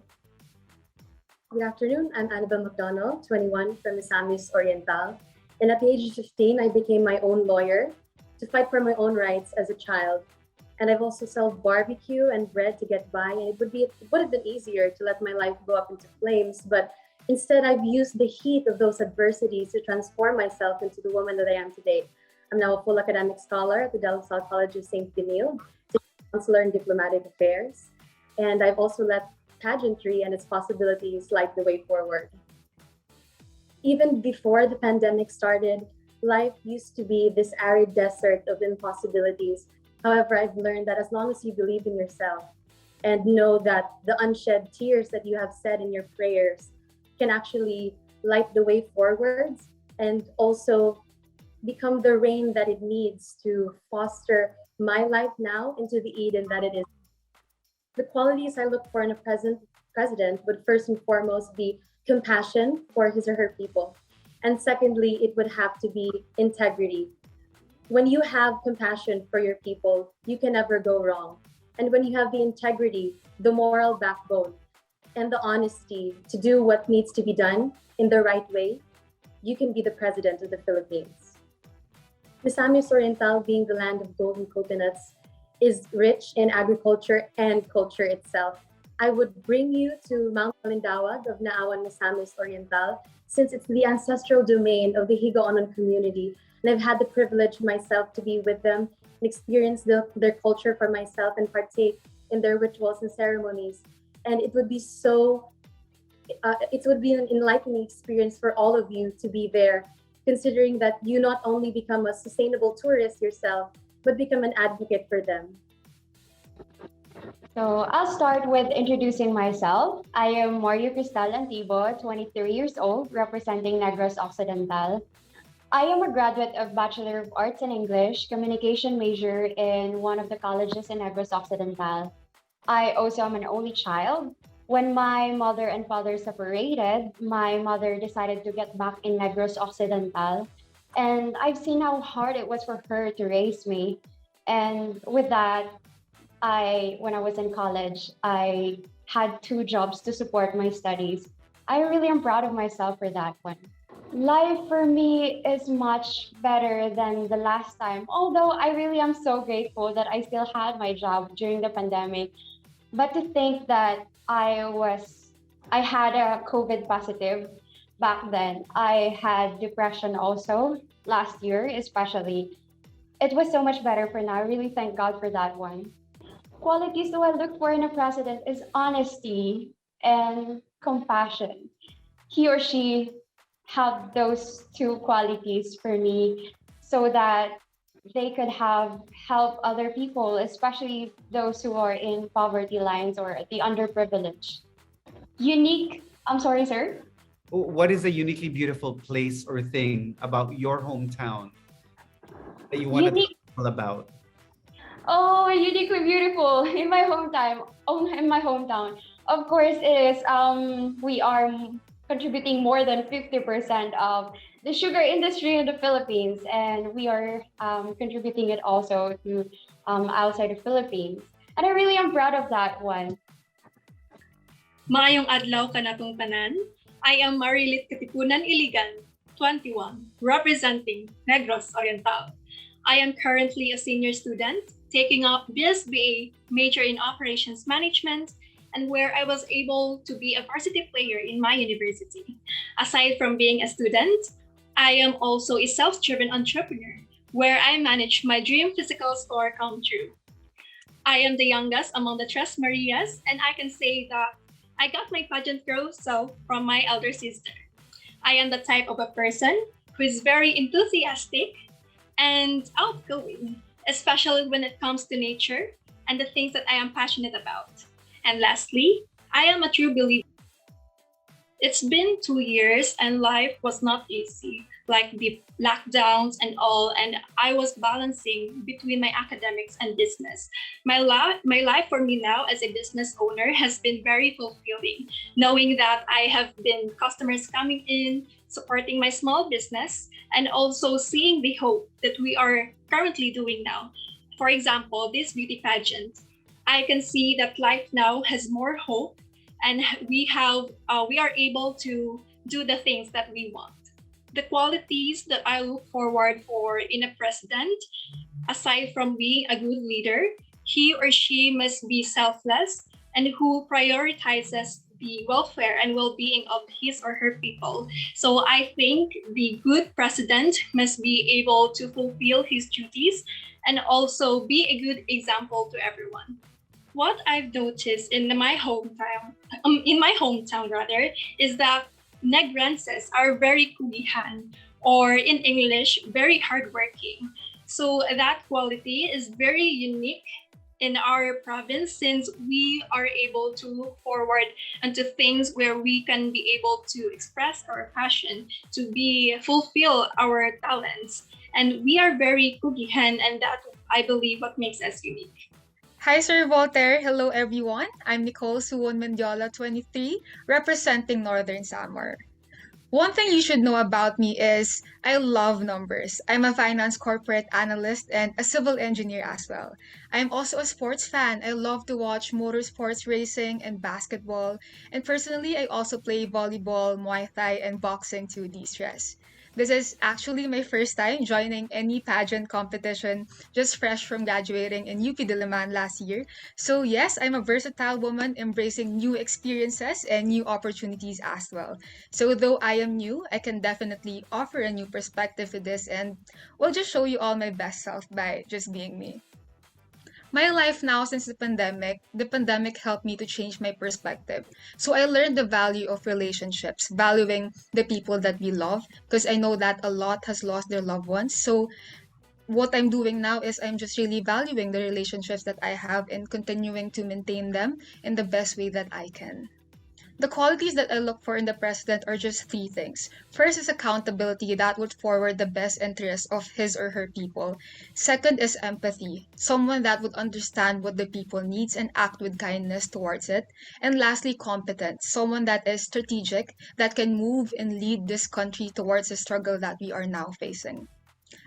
Good afternoon. I'm Annabelle McDonald, 21, from Misamis Oriental. And at the age of 15, I became my own lawyer to fight for my own rights as a child. And I've also sold barbecue and bread to get by. And it would have been easier to let my life go up into flames. But instead, I've used the heat of those adversities to transform myself into the woman that I am today. I'm now a full academic scholar at the De La Salle College of St. Benil, counselor in diplomatic affairs. And I've also let pageantry and its possibilities light the way forward. Even before the pandemic started, life used to be this arid desert of impossibilities. However, I've learned that as long as you believe in yourself and know that the unshed tears that you have said in your prayers can actually light the way forwards and also become the rain that it needs to foster my life now into the Eden that it is. The qualities I look for in a president would first and foremost be compassion for his or her people. And secondly, it would have to be integrity. When you have compassion for your people, you can never go wrong. And when you have the integrity, the moral backbone, and the honesty to do what needs to be done in the right way, you can be the president of the Philippines. Misamis Oriental, being the land of golden coconuts, is rich in agriculture and culture itself. I would bring you to Mount Kalindawag of Naawan Misamis Oriental, since it's the ancestral domain of the Higaonon community. And I've had the privilege myself to be with them and experience their culture for myself and partake in their rituals and ceremonies. And it would be an enlightening experience for all of you to be there, considering that you not only become a sustainable tourist yourself, but become an advocate for them. So I'll start with introducing myself. I am Mario Cristal Antibo, 23 years old, representing Negros Occidental. I am a graduate of Bachelor of Arts in English, communication major in one of the colleges in Negros Occidental. I also am an only child. When my mother and father separated, my mother decided to get back in Negros Occidental. And I've seen how hard it was for her to raise me. And with that, when I was in college, I had two jobs to support my studies. I really am proud of myself for that one. Life for me is much better than the last time, although I really am so grateful that I still had my job during the pandemic. But to think that I had a COVID positive back then. I had depression also last year, especially. It was so much better for now. I really thank God for that one. Qualities that I look for in a president is honesty and compassion. He or she have those two qualities for me so that they could have help other people, especially those who are in poverty lines or the underprivileged. Unique, I'm sorry, sir. What is a uniquely beautiful place or thing about your hometown that you want to tell people about? Oh, uniquely beautiful in my hometown. Oh, in my hometown. Of course, it is. We are contributing more than 50% of the sugar industry in the Philippines, and we are contributing it also to outside the Philippines. And I really am proud of that one. Maayong adlaw kanatong tanan. I am Marilit Katipunan Iligan, 21, representing Negros Oriental. I am currently a senior student taking up BSBA major in operations management, and where I was able to be a varsity player in my university. Aside from being a student, I am also a self-driven entrepreneur where I manage my dream physical store come true. I am the youngest among the Tres Marias, and I can say that I got my pageant girl self from my elder sister. I am the type of a person who is very enthusiastic and outgoing, especially when it comes to nature and the things that I am passionate about. And lastly, I am a true believer. It's been 2 years and life was not easy, like the lockdowns and all, and I was balancing between my academics and business. My life for me now as a business owner has been very fulfilling, knowing that I have been customers coming in, supporting my small business, and also seeing the hope that we are currently doing now. For example, this beauty pageant. I can see that life now has more hope, and we are able to do the things that we want. The qualities that I look forward for in a president, aside from being a good leader, he or she must be selfless and who prioritizes the welfare and well-being of his or her people. So I think the good president must be able to fulfill his duties and also be a good example to everyone. What I've noticed in my hometown rather, is that Negrenses are very kugihan, or in English, very hardworking. So that quality is very unique in our province since we are able to look forward into things where we can be able to express our passion, to fulfill our talents. And we are very kugihan, and that I believe what makes us unique. Hi, Sir Walter. Hello, everyone. I'm Nicole Suwon Mendiola, 23, representing Northern Samar. One thing you should know about me is I love numbers. I'm a finance corporate analyst and a civil engineer as well. I'm also a sports fan. I love to watch motorsports racing and basketball. And personally, I also play volleyball, Muay Thai, and boxing to de-stress. This is actually my first time joining any pageant competition, just fresh from graduating in UP Diliman last year. So yes, I'm a versatile woman embracing new experiences and new opportunities as well. So though I am new, I can definitely offer a new perspective to this and will just show you all my best self by just being me. My life now since the pandemic helped me to change my perspective. So I learned the value of relationships, valuing the people that we love, because I know that a lot has lost their loved ones. So what I'm doing now is I'm just really valuing the relationships that I have and continuing to maintain them in the best way that I can. The qualities that I look for in the president are just three things. First is accountability that would forward the best interests of his or her people. Second is empathy, someone that would understand what the people needs and act with kindness towards it. And lastly, competence, someone that is strategic, that can move and lead this country towards the struggle that we are now facing.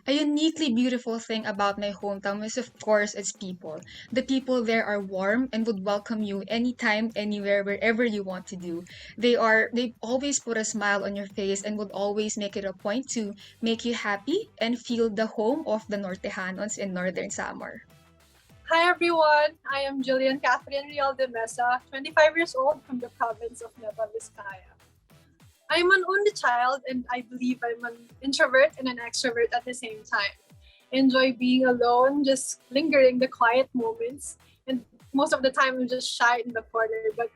A uniquely beautiful thing about my hometown is, of course, its people. The people there are warm and would welcome you anytime, anywhere, wherever you want to do. They always put a smile on your face and would always make it a point to make you happy and feel the home of the Nortejanos in Northern Samar. Hi everyone, I am Jillian Catherine Real de Mesa, 25 years old from the province of Nueva Vizcaya. I'm an only child and I believe I'm an introvert and an extrovert at the same time. I enjoy being alone, just lingering the quiet moments, and most of the time I'm just shy in the corner. But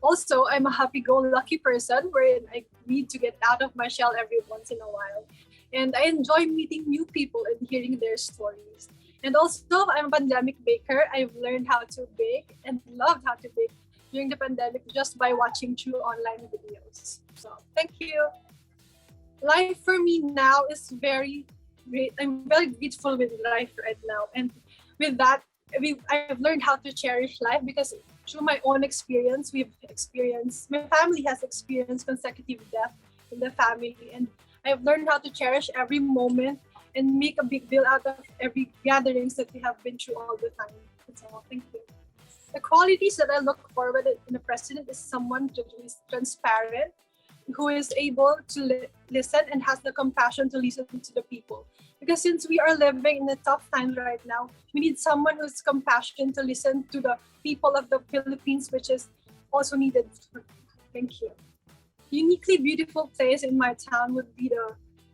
also, I'm a happy-go-lucky person wherein I need to get out of my shell every once in a while. And I enjoy meeting new people and hearing their stories. And also, I'm a pandemic baker. I've learned how to bake and loved how to bake during the pandemic just by watching through online videos. So thank you. Life for me now is very great. I'm very grateful with life right now. And with that, I've learned how to cherish life because through my own experience, my family has experienced consecutive death in the family. And I've learned how to cherish every moment and make a big deal out of every gatherings that we have been through all the time. That's all. Thank you. The qualities that I look forward in a president is someone who is transparent, who is able to listen and has the compassion to listen to the people. Because since we are living in the tough times right now, we need someone who's compassion to listen to the people of the Philippines, which is also needed. Thank you. Uniquely beautiful place in my town would be the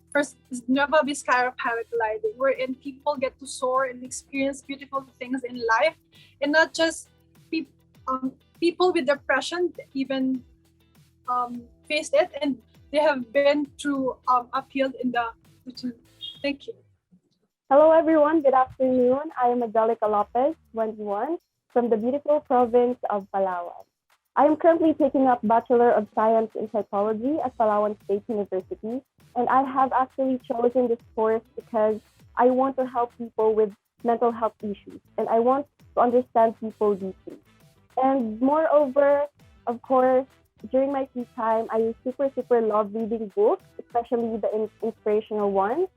first Nueva Vizcaya paragliding, wherein people get to soar and experience beautiful things in life, and not just people with depression even faced it, and they have been through uphill in the. Thank you. Hello everyone, good afternoon. I am Angelica Lopez, 21, from the beautiful province of Palawan. I am currently taking up Bachelor of Science in Psychology at Palawan State University, and I have actually chosen this course because I want to help people with mental health issues, and I want to understand people deeply. And moreover, of course, during my free time, I super love reading books, especially the inspirational ones.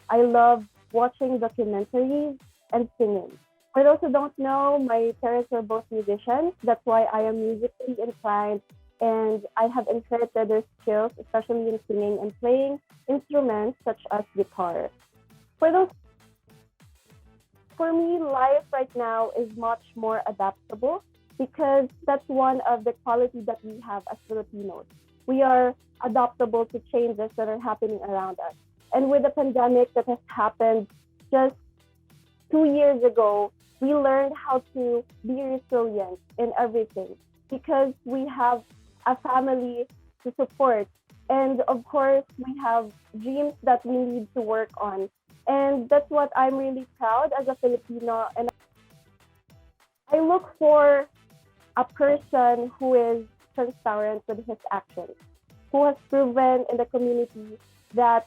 I love watching documentaries and singing. For those who don't know, my parents are both musicians. That's why I am musically inclined and I have inherited their skills, especially in singing and playing instruments such as guitar. For me, life right now is much more adaptable because that's one of the qualities that we have as Filipinos. We are adaptable to changes that are happening around us. And with the pandemic that has happened just 2 years ago, we learned how to be resilient in everything because we have a family to support. And of course, we have dreams that we need to work on. And that's what I'm really proud as a Filipino. And I look for a person who is transparent with his actions, who has proven in the community that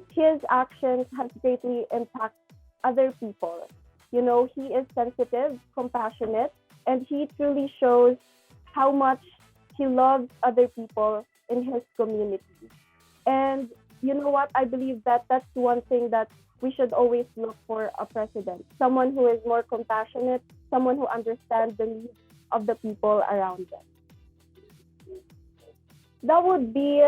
his actions have greatly impacted other people. You know, he is sensitive, compassionate, and he truly shows how much he loves other people in his community. And you know what? I believe that that's one thing that we should always look for a president. Someone who is more compassionate, someone who understands the needs of the people around them. That would be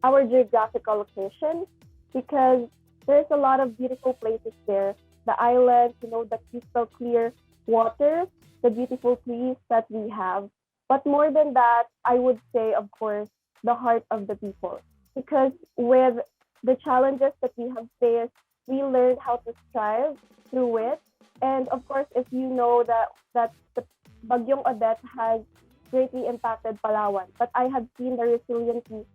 our geographical location because there's a lot of beautiful places there. The islands, you know, the crystal clear water, the beautiful trees that we have. But more than that, I would say, of course, the heart of the people. Because with the challenges that we have faced, we learned how to strive through it. And of course, if you know that the Bagyong Odette has greatly impacted Palawan, but I have seen the resiliency.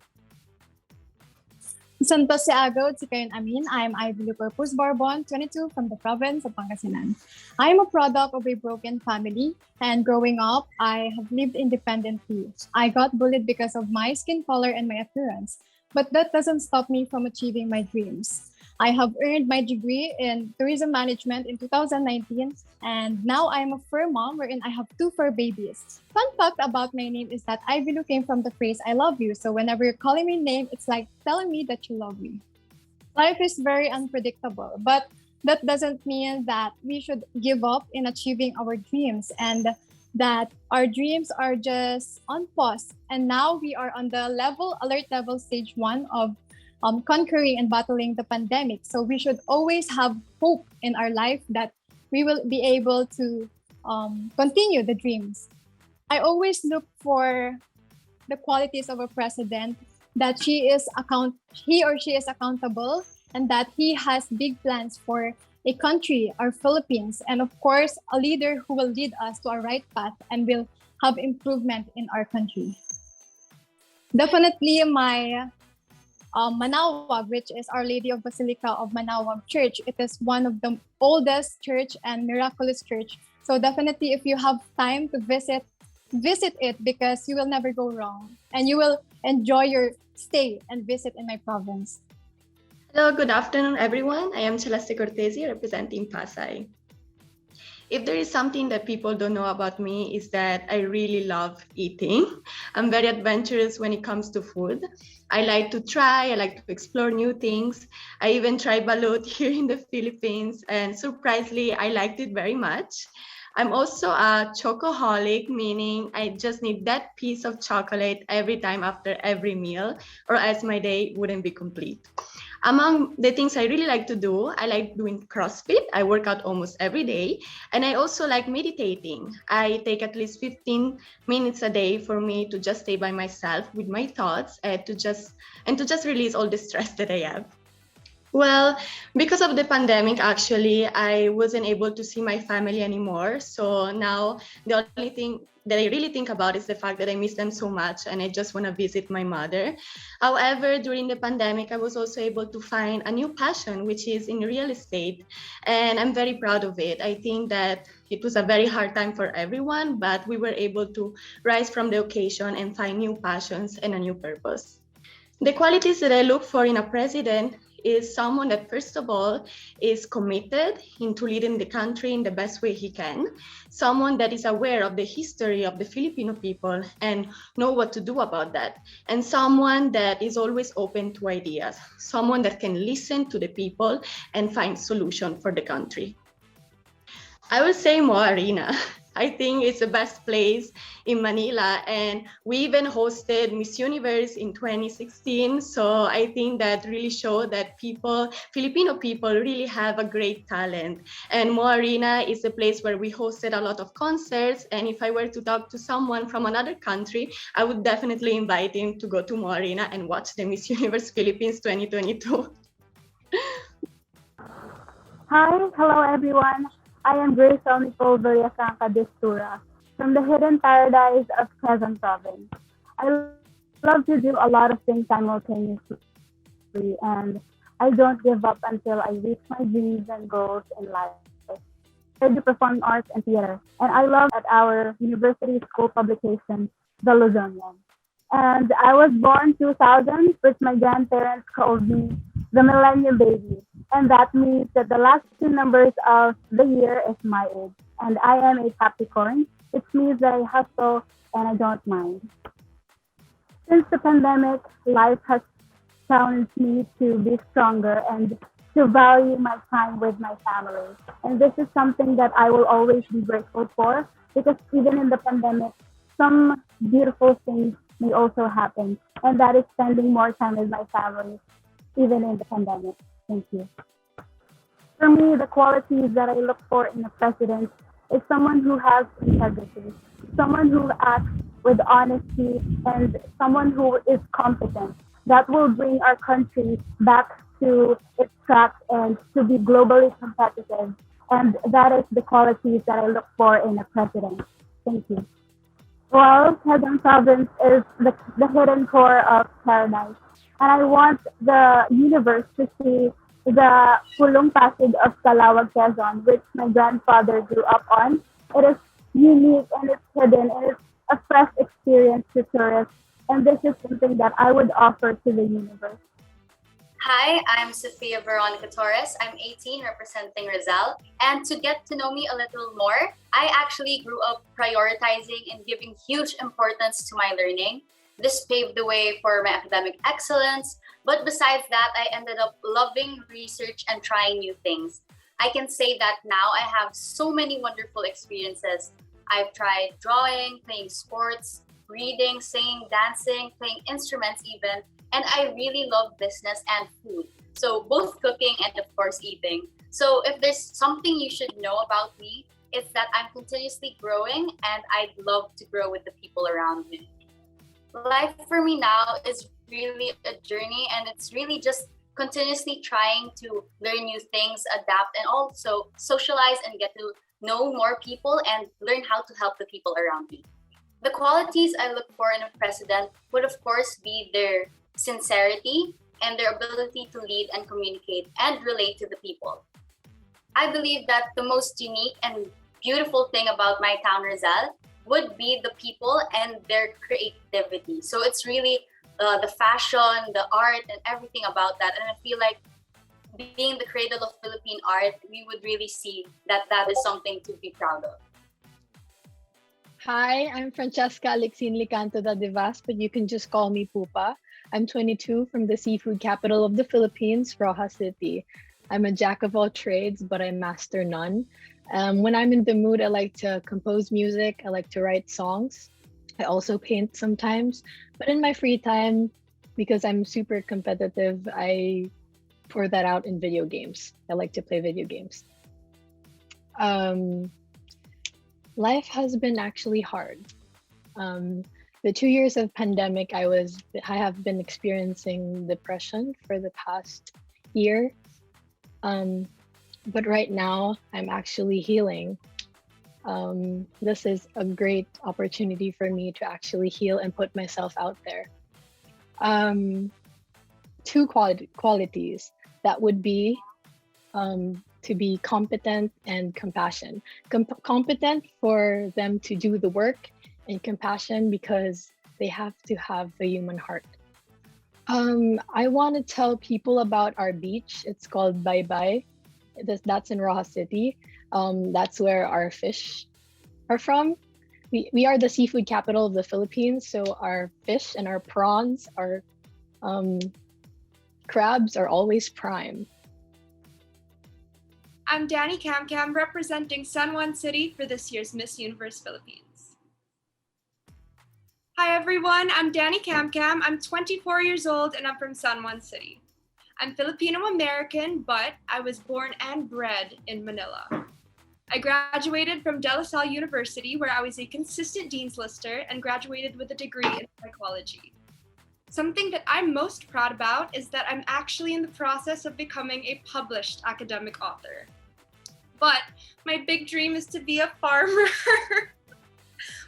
Santos Seago, Tsikayon Amin. I'm Ivy Corpus Barbon, 22, from the province of Pangasinan. I'm a product of a broken family, and growing up, I have lived independently. I got bullied because of my skin color and my appearance, but that doesn't stop me from achieving my dreams. I have earned my degree in tourism management in 2019, and now I'm a fur mom wherein I have 2 fur babies. Fun fact about my name is that Ivy came from the phrase "I love you," so whenever you're calling me name, it's like telling me that you love me. Life is very unpredictable, but that doesn't mean that we should give up in achieving our dreams and that our dreams are just on pause. And now we are on the alert level stage 1 of conquering and battling the pandemic. So we should always have hope in our life that we will be able to continue the dreams. I always look for the qualities of a president, that he or she is accountable, and that he has big plans for a country, our Philippines, and of course, a leader who will lead us to our right path and will have improvement in our country. Definitely my Manawag, which is Our Lady of Basilica of Manawag Church. It is one of the oldest church and miraculous church. So definitely if you have time to visit it because you will never go wrong and you will enjoy your stay and visit in my province. Hello, good afternoon, everyone. I am Celeste Cortesi, representing Pasay. If there is something that people don't know about me is that I really love eating. I'm very adventurous when it comes to food. I like to try, I like to explore new things. I even tried balut here in the Philippines, and surprisingly, I liked it very much. I'm also a chocoholic, meaning I just need that piece of chocolate every time after every meal, or else my day wouldn't be complete. Among the things I really like to do, I like doing CrossFit. I work out almost every day. And I also like meditating. I take at least 15 minutes a day for me to just stay by myself with my thoughts and to just release all the stress that I have. Well, because of the pandemic, actually, I wasn't able to see my family anymore. So now the only thing that I really think about is the fact that I miss them so much and I just want to visit my mother. However, during the pandemic, I was also able to find a new passion, which is in real estate. And I'm very proud of it. I think that it was a very hard time for everyone, but we were able to rise from the occasion and find new passions and a new purpose. The qualities that I look for in a president is someone that, first of all, is committed into leading the country in the best way he can, someone that is aware of the history of the Filipino people and know what to do about that, and someone that is always open to ideas, someone that can listen to the people and find solution for the country. I would say Mo Arena. I think it's the best place in Manila, and we even hosted Miss Universe in 2016. So I think that really showed that Filipino people really have a great talent. And Mo Arena is a place where we hosted a lot of concerts. And if I were to talk to someone from another country, I would definitely invite him to go to Mo Arena and watch the Miss Universe Philippines 2022. Hi, hello everyone. I am Grace Nicole Villasanca Distura from the hidden paradise of Quezon Province. I love to do a lot of things simultaneously, and I don't give up until I reach my dreams and goals in life. I do performing arts and theater, and I love at our university school publication, The Luzonian. And I was born 2000, which my grandparents called me the Millennium Baby. And that means that the last 2 numbers of the year is my age. And I am a Capricorn, which means that I hustle and I don't mind. Since the pandemic, life has challenged me to be stronger and to value my time with my family. And this is something that I will always be grateful for, because even in the pandemic, some beautiful things may also happen. And that is spending more time with my family, even in the pandemic. Thank you. For me, the qualities that I look for in a president is someone who has integrity, someone who acts with honesty, and someone who is competent. That will bring our country back to its track and to be globally competitive. And that is the qualities that I look for in a president. Thank you. Well, Quezon Province is the hidden core of paradise. and I want the universe to see the Pulong Pasig of Calawag, Quezon, which my grandfather grew up on. It is unique and it's hidden and it's a fresh experience to tourists. And this is something that I would offer to the universe. Hi, I'm Sofia Veronica Torres. I'm 18, representing Rizal. And to get to know me a little more, I actually grew up prioritizing and giving huge importance to my learning. This paved the way for my academic excellence. But besides that, I ended up loving research and trying new things. I can say that now I have so many wonderful experiences. I've tried drawing, playing sports, reading, singing, dancing, playing instruments even, and I really love business and food. So both cooking and of course eating. So if there's something you should know about me, it's that I'm continuously growing and I'd love to grow with the people around me. Life for me now is really a journey, and it's really just continuously trying to learn new things, adapt, and also socialize and get to know more people and learn how to help the people around me. The qualities I look for in a president would of course be their sincerity and their ability to lead and communicate and relate to the people. I believe that the most unique and beautiful thing about my town, Rizal, would be the people and their creativity. So it's really the fashion, the art, and everything about that. And I feel like being the cradle of Philippine art, we would really see that that is something to be proud of. Hi, I'm Francesca Alexine Licanto da Devas, but you can just call me Pupa. I'm 22 from the seafood capital of the Philippines, Rojas City. I'm a jack of all trades, but I master none. When I'm in the mood, I like to compose music. I like to write songs. I also paint sometimes, but in my free time, because I'm super competitive, I pour that out in video games. I like to play video games. Life has been actually hard. The 2 years of pandemic, I have been experiencing depression for the past year. But right now, I'm actually healing. This is a great opportunity for me to actually heal and put myself out there. Two qualities that would be to be competent and compassion. Competent for them to do the work, and compassion because they have to have the human heart. I want to tell people about our beach. It's called Bye Bye. That's in Rojas City. That's where our fish are from. We are the seafood capital of the Philippines, so our fish and our prawns, our crabs are always prime. I'm Danny Camcam, representing San Juan City for this year's Miss Universe Philippines. Hi everyone, I'm Danny Camcam. I'm 24 years old and I'm from San Juan City. I'm Filipino American, but I was born and bred in Manila. I graduated from De La Salle University, where I was a consistent Dean's Lister and graduated with a degree in psychology. Something that I'm most proud about is that I'm actually in the process of becoming a published academic author. But my big dream is to be a farmer.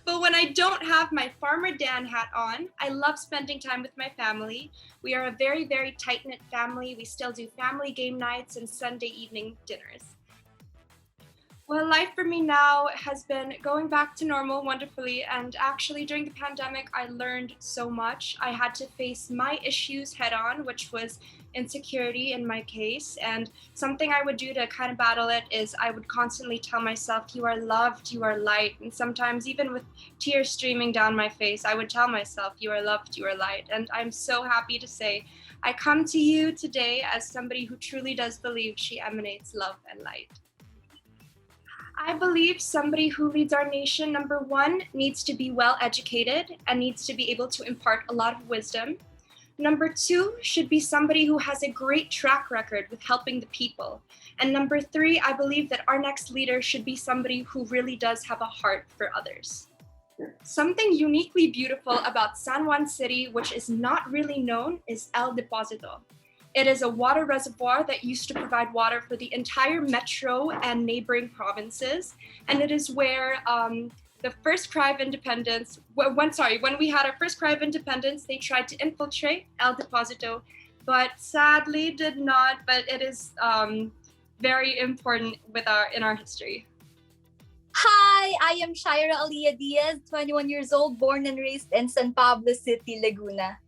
But when I don't have my Farmer Dan hat on, I love spending time with my family. We are a very, very tight-knit family. We still do family game nights and Sunday evening dinners. Well, life for me now has been going back to normal wonderfully, and actually during the pandemic, I learned so much. I had to face my issues head on, which was insecurity in my case, and something I would do to kind of battle it is I would constantly tell myself, you are loved, you are light, and sometimes even with tears streaming down my face, I would tell myself, you are loved, you are light, and I'm so happy to say I come to you today as somebody who truly does believe she emanates love and light. I believe somebody who leads our nation, number one, needs to be well educated and needs to be able to impart a lot of wisdom. Number two should be somebody who has a great track record with helping the people. And number three, I believe that our next leader should be somebody who really does have a heart for others. Something uniquely beautiful about San Juan City, which is not really known, is El Deposito. It is a water reservoir that used to provide water for the entire metro and neighboring provinces. And it is where the first cry of independence, when we had our first cry of independence, they tried to infiltrate El Deposito, but sadly did not. But it is very important in our history. Hi, I am Shaira Aliyah Diaz, 21 years old, born and raised in San Pablo City, Laguna.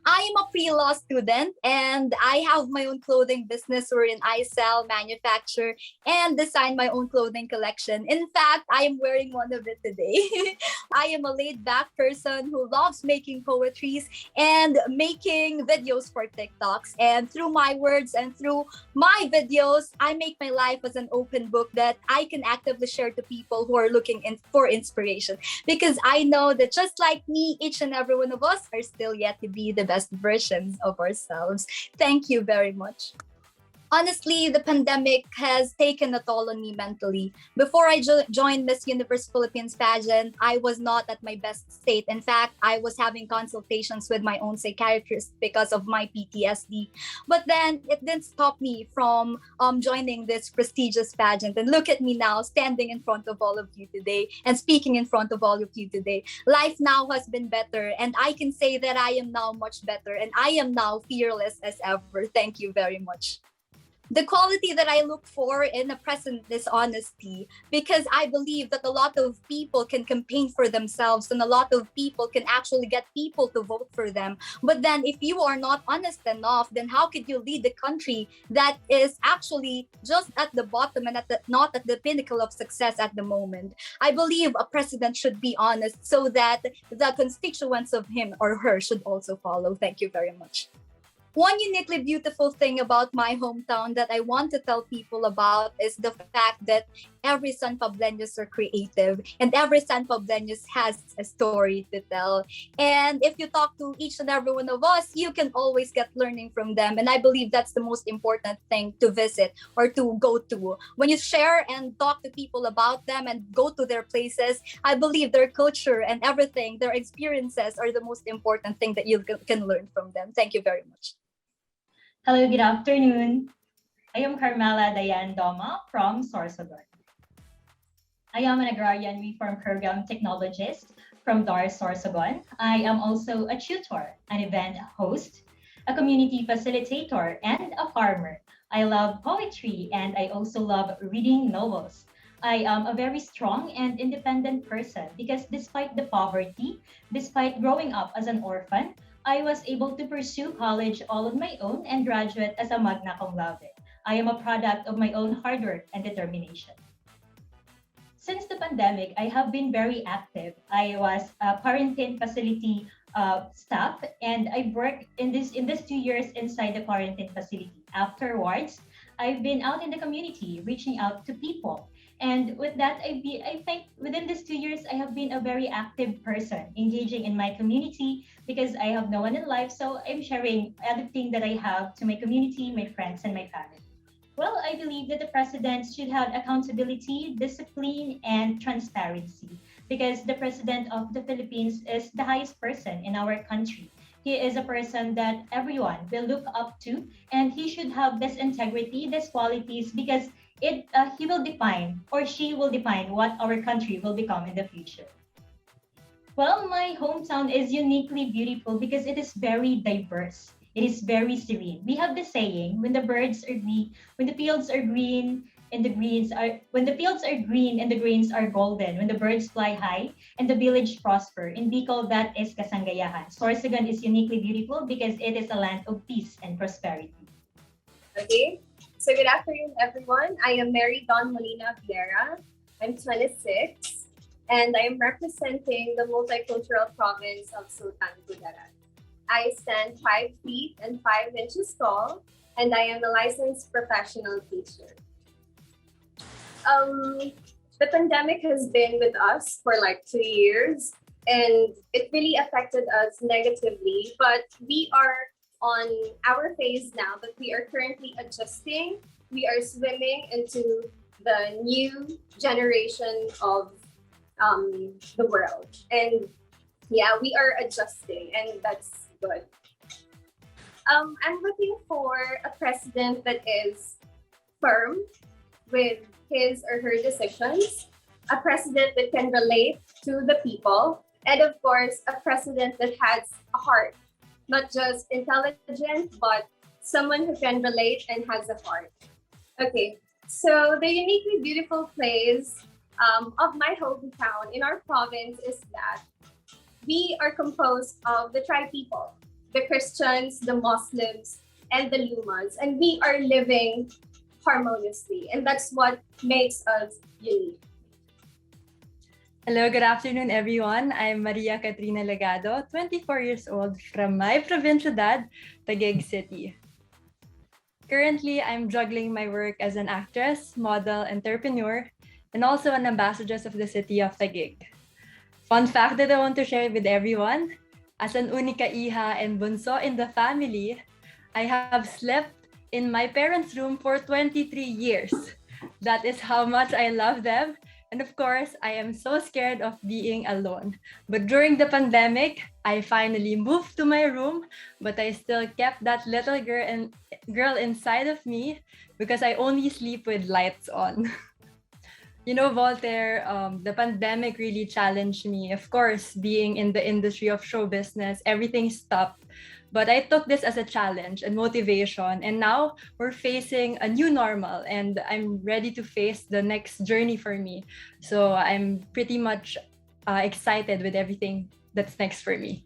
I am a pre-law student and I have my own clothing business wherein I sell, manufacture, and design my own clothing collection. In fact, I am wearing one of it today. I am a laid-back person who loves making poetries and making videos for TikToks. And through my words and through my videos, I make my life as an open book that I can actively share to people who are looking for inspiration. Because I know that just like me, each and every one of us are still yet to be the best versions of ourselves. Thank you very much. Honestly, the pandemic has taken a toll on me mentally. Before I joined Miss Universe Philippines pageant, I was not at my best state. In fact, I was having consultations with my own psychiatrist because of my PTSD. But then it didn't stop me from joining this prestigious pageant. And look at me now, standing in front of all of you today and speaking in front of all of you today. Life now has been better, and I can say that I am now much better, and I am now fearless as ever. Thank you very much. The quality that I look for in a president is honesty, because I believe that a lot of people can campaign for themselves and a lot of people can actually get people to vote for them. But then if you are not honest enough, then how could you lead the country that is actually just at the bottom and not at the pinnacle of success at the moment? I believe a president should be honest so that the constituents of him or her should also follow. Thank you very much. One uniquely beautiful thing about my hometown that I want to tell people about is the fact that every San Pableños are creative and every San Pableños has a story to tell. And if you talk to each and every one of us, you can always get learning from them. And I believe that's the most important thing to visit or to go to. When you share and talk to people about them and go to their places, I believe their culture and everything, their experiences are the most important thing that you can learn from them. Thank you very much. Hello, good afternoon. I am Carmela Dayan Doma from Sorsogon. I am an agrarian reform program technologist from DAR Sorsogon. I am also a tutor, an event host, a community facilitator, and a farmer. I love poetry and I also love reading novels. I am a very strong and independent person because despite the poverty, despite growing up as an orphan, I was able to pursue college all on my own and graduate as a magna cum laude. I am a product of my own hard work and determination. Since the pandemic, I have been very active. I was a quarantine facility staff, and I worked in this 2 years inside the quarantine facility. Afterwards, I've been out in the community, reaching out to people. And with that, I think within these 2 years, I have been a very active person, engaging in my community because I have no one in life. So I'm sharing everything that I have to my community, my friends, and my family. Well, I believe that the president should have accountability, discipline, and transparency because the president of the Philippines is the highest person in our country. He is a person that everyone will look up to, and he should have this integrity, these qualities, because he will define or she will define what our country will become in the future. Well, my hometown is uniquely beautiful because it is very diverse. It is very serene. We have the saying, when the birds are green, when the fields are green, and when the fields are green and the grains are golden, when the birds fly high and the village prosper. In Bicol, that is Kasangayahan. Sorsogon is uniquely beautiful because it is a land of peace and prosperity. Okay, so good afternoon, everyone. I am Mary Dawn Molina Viera. I'm 26, and I am representing the multicultural province of Sultan Kudarat. I stand 5 feet and 5 inches tall, and I am a licensed professional teacher. The pandemic has been with us for like 2 years, and it really affected us negatively, but we are on our phase now that we are currently adjusting. We are swimming into the new generation of the world. And yeah, we are adjusting, and that's good. I'm looking for a president that is firm with his or her decisions, a president that can relate to the people, and of course, a president that has a heart, not just intelligent, but someone who can relate and has a heart. Okay, so the uniquely beautiful place of my hometown in our province is that we are composed of the tri people, the Christians, the Muslims, and the Lumas, and we are living harmoniously, and that's what makes us unique. Hello, good afternoon, everyone. I'm Maria Katrina Legado, 24 years old from my provincialidad, Taguig City. Currently, I'm juggling my work as an actress, model, entrepreneur, and also an ambassador of the city of Taguig. Fun fact that I want to share with everyone, as an unika iha and bunso in the family, I have slept in my parents' room for 23 years. That is how much I love them. And of course, I am so scared of being alone. But during the pandemic, I finally moved to my room, but I still kept that little girl inside of me because I only sleep with lights on. You know, Voltaire, the pandemic really challenged me. Of course, being in the industry of show business, everything stopped. But I took this as a challenge and motivation. And now we're facing a new normal, and I'm ready to face the next journey for me. So I'm pretty much excited with everything that's next for me.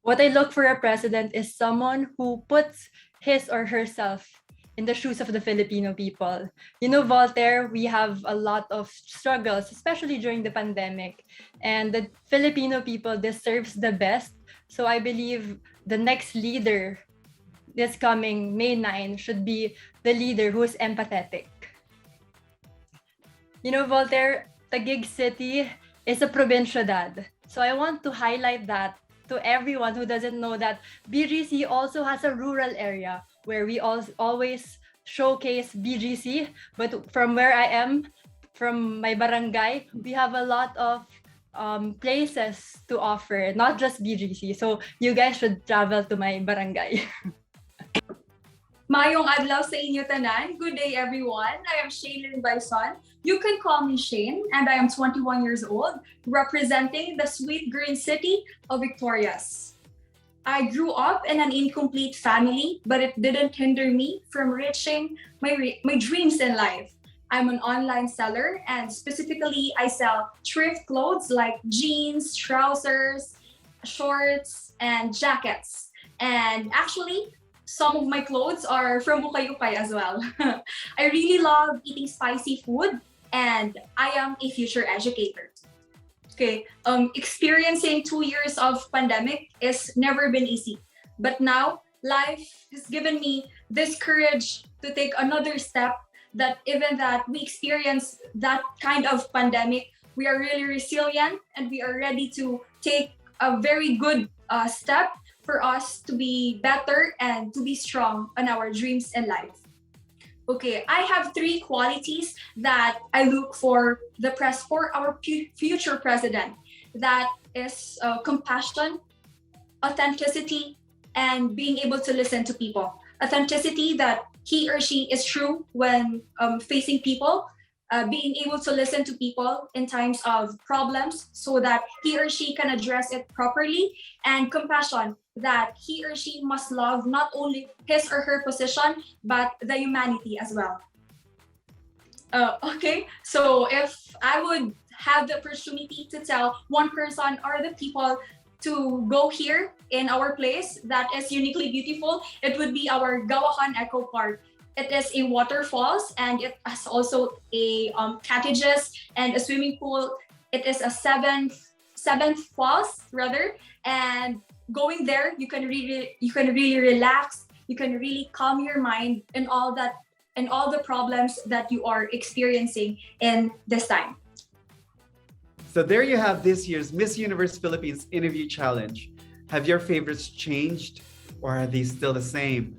What I look for a president is someone who puts his or herself in the shoes of the Filipino people. You know, Voltaire, we have a lot of struggles, especially during the pandemic, and the Filipino people deserves the best. So I believe the next leader this coming May 9 should be the leader who is empathetic. You know, Voltaire, Taguig City is a provincialidad. So I want to highlight that to everyone who doesn't know that BGC also has a rural area where we always showcase BGC. But from where I am, from my barangay, we have a lot of places to offer, not just BGC. So you guys should travel to my barangay. Mayong adlaw sa inyo tanan. Good day, everyone. I am Shaylin Bison. You can call me Shane, and I am 21 years old, representing the sweet green city of Victorias. I grew up in an incomplete family, but it didn't hinder me from reaching my dreams in life. I'm an online seller, and specifically, I sell thrift clothes like jeans, trousers, shorts, and jackets. And actually, some of my clothes are from Ukay-Ukay as well. I really love eating spicy food, and I am a future educator. Okay, experiencing 2 years of pandemic is never been easy. But now, life has given me this courage to take another step, that even that we experience that kind of pandemic, we are really resilient and we are ready to take a very good step for us to be better and to be strong on our dreams in life. Okay, I have 3 qualities that I look for for our future president. That is compassion, authenticity, and being able to listen to people. Authenticity, that he or she is true when facing people, being able to listen to people in times of problems so that he or she can address it properly, and compassion, that he or she must love not only his or her position, but the humanity as well. Okay, so if I would have the opportunity to tell one person or the people to go here in our place that is uniquely beautiful, it would be our Gawakan Eco Park. It is a waterfalls, and it has also a cottages and a swimming pool. It is a seventh falls rather, and going there, you can really relax. You can really calm your mind and all the problems that you are experiencing in this time. So there you have this year's Miss Universe Philippines interview challenge. Have your favorites changed, or are they still the same?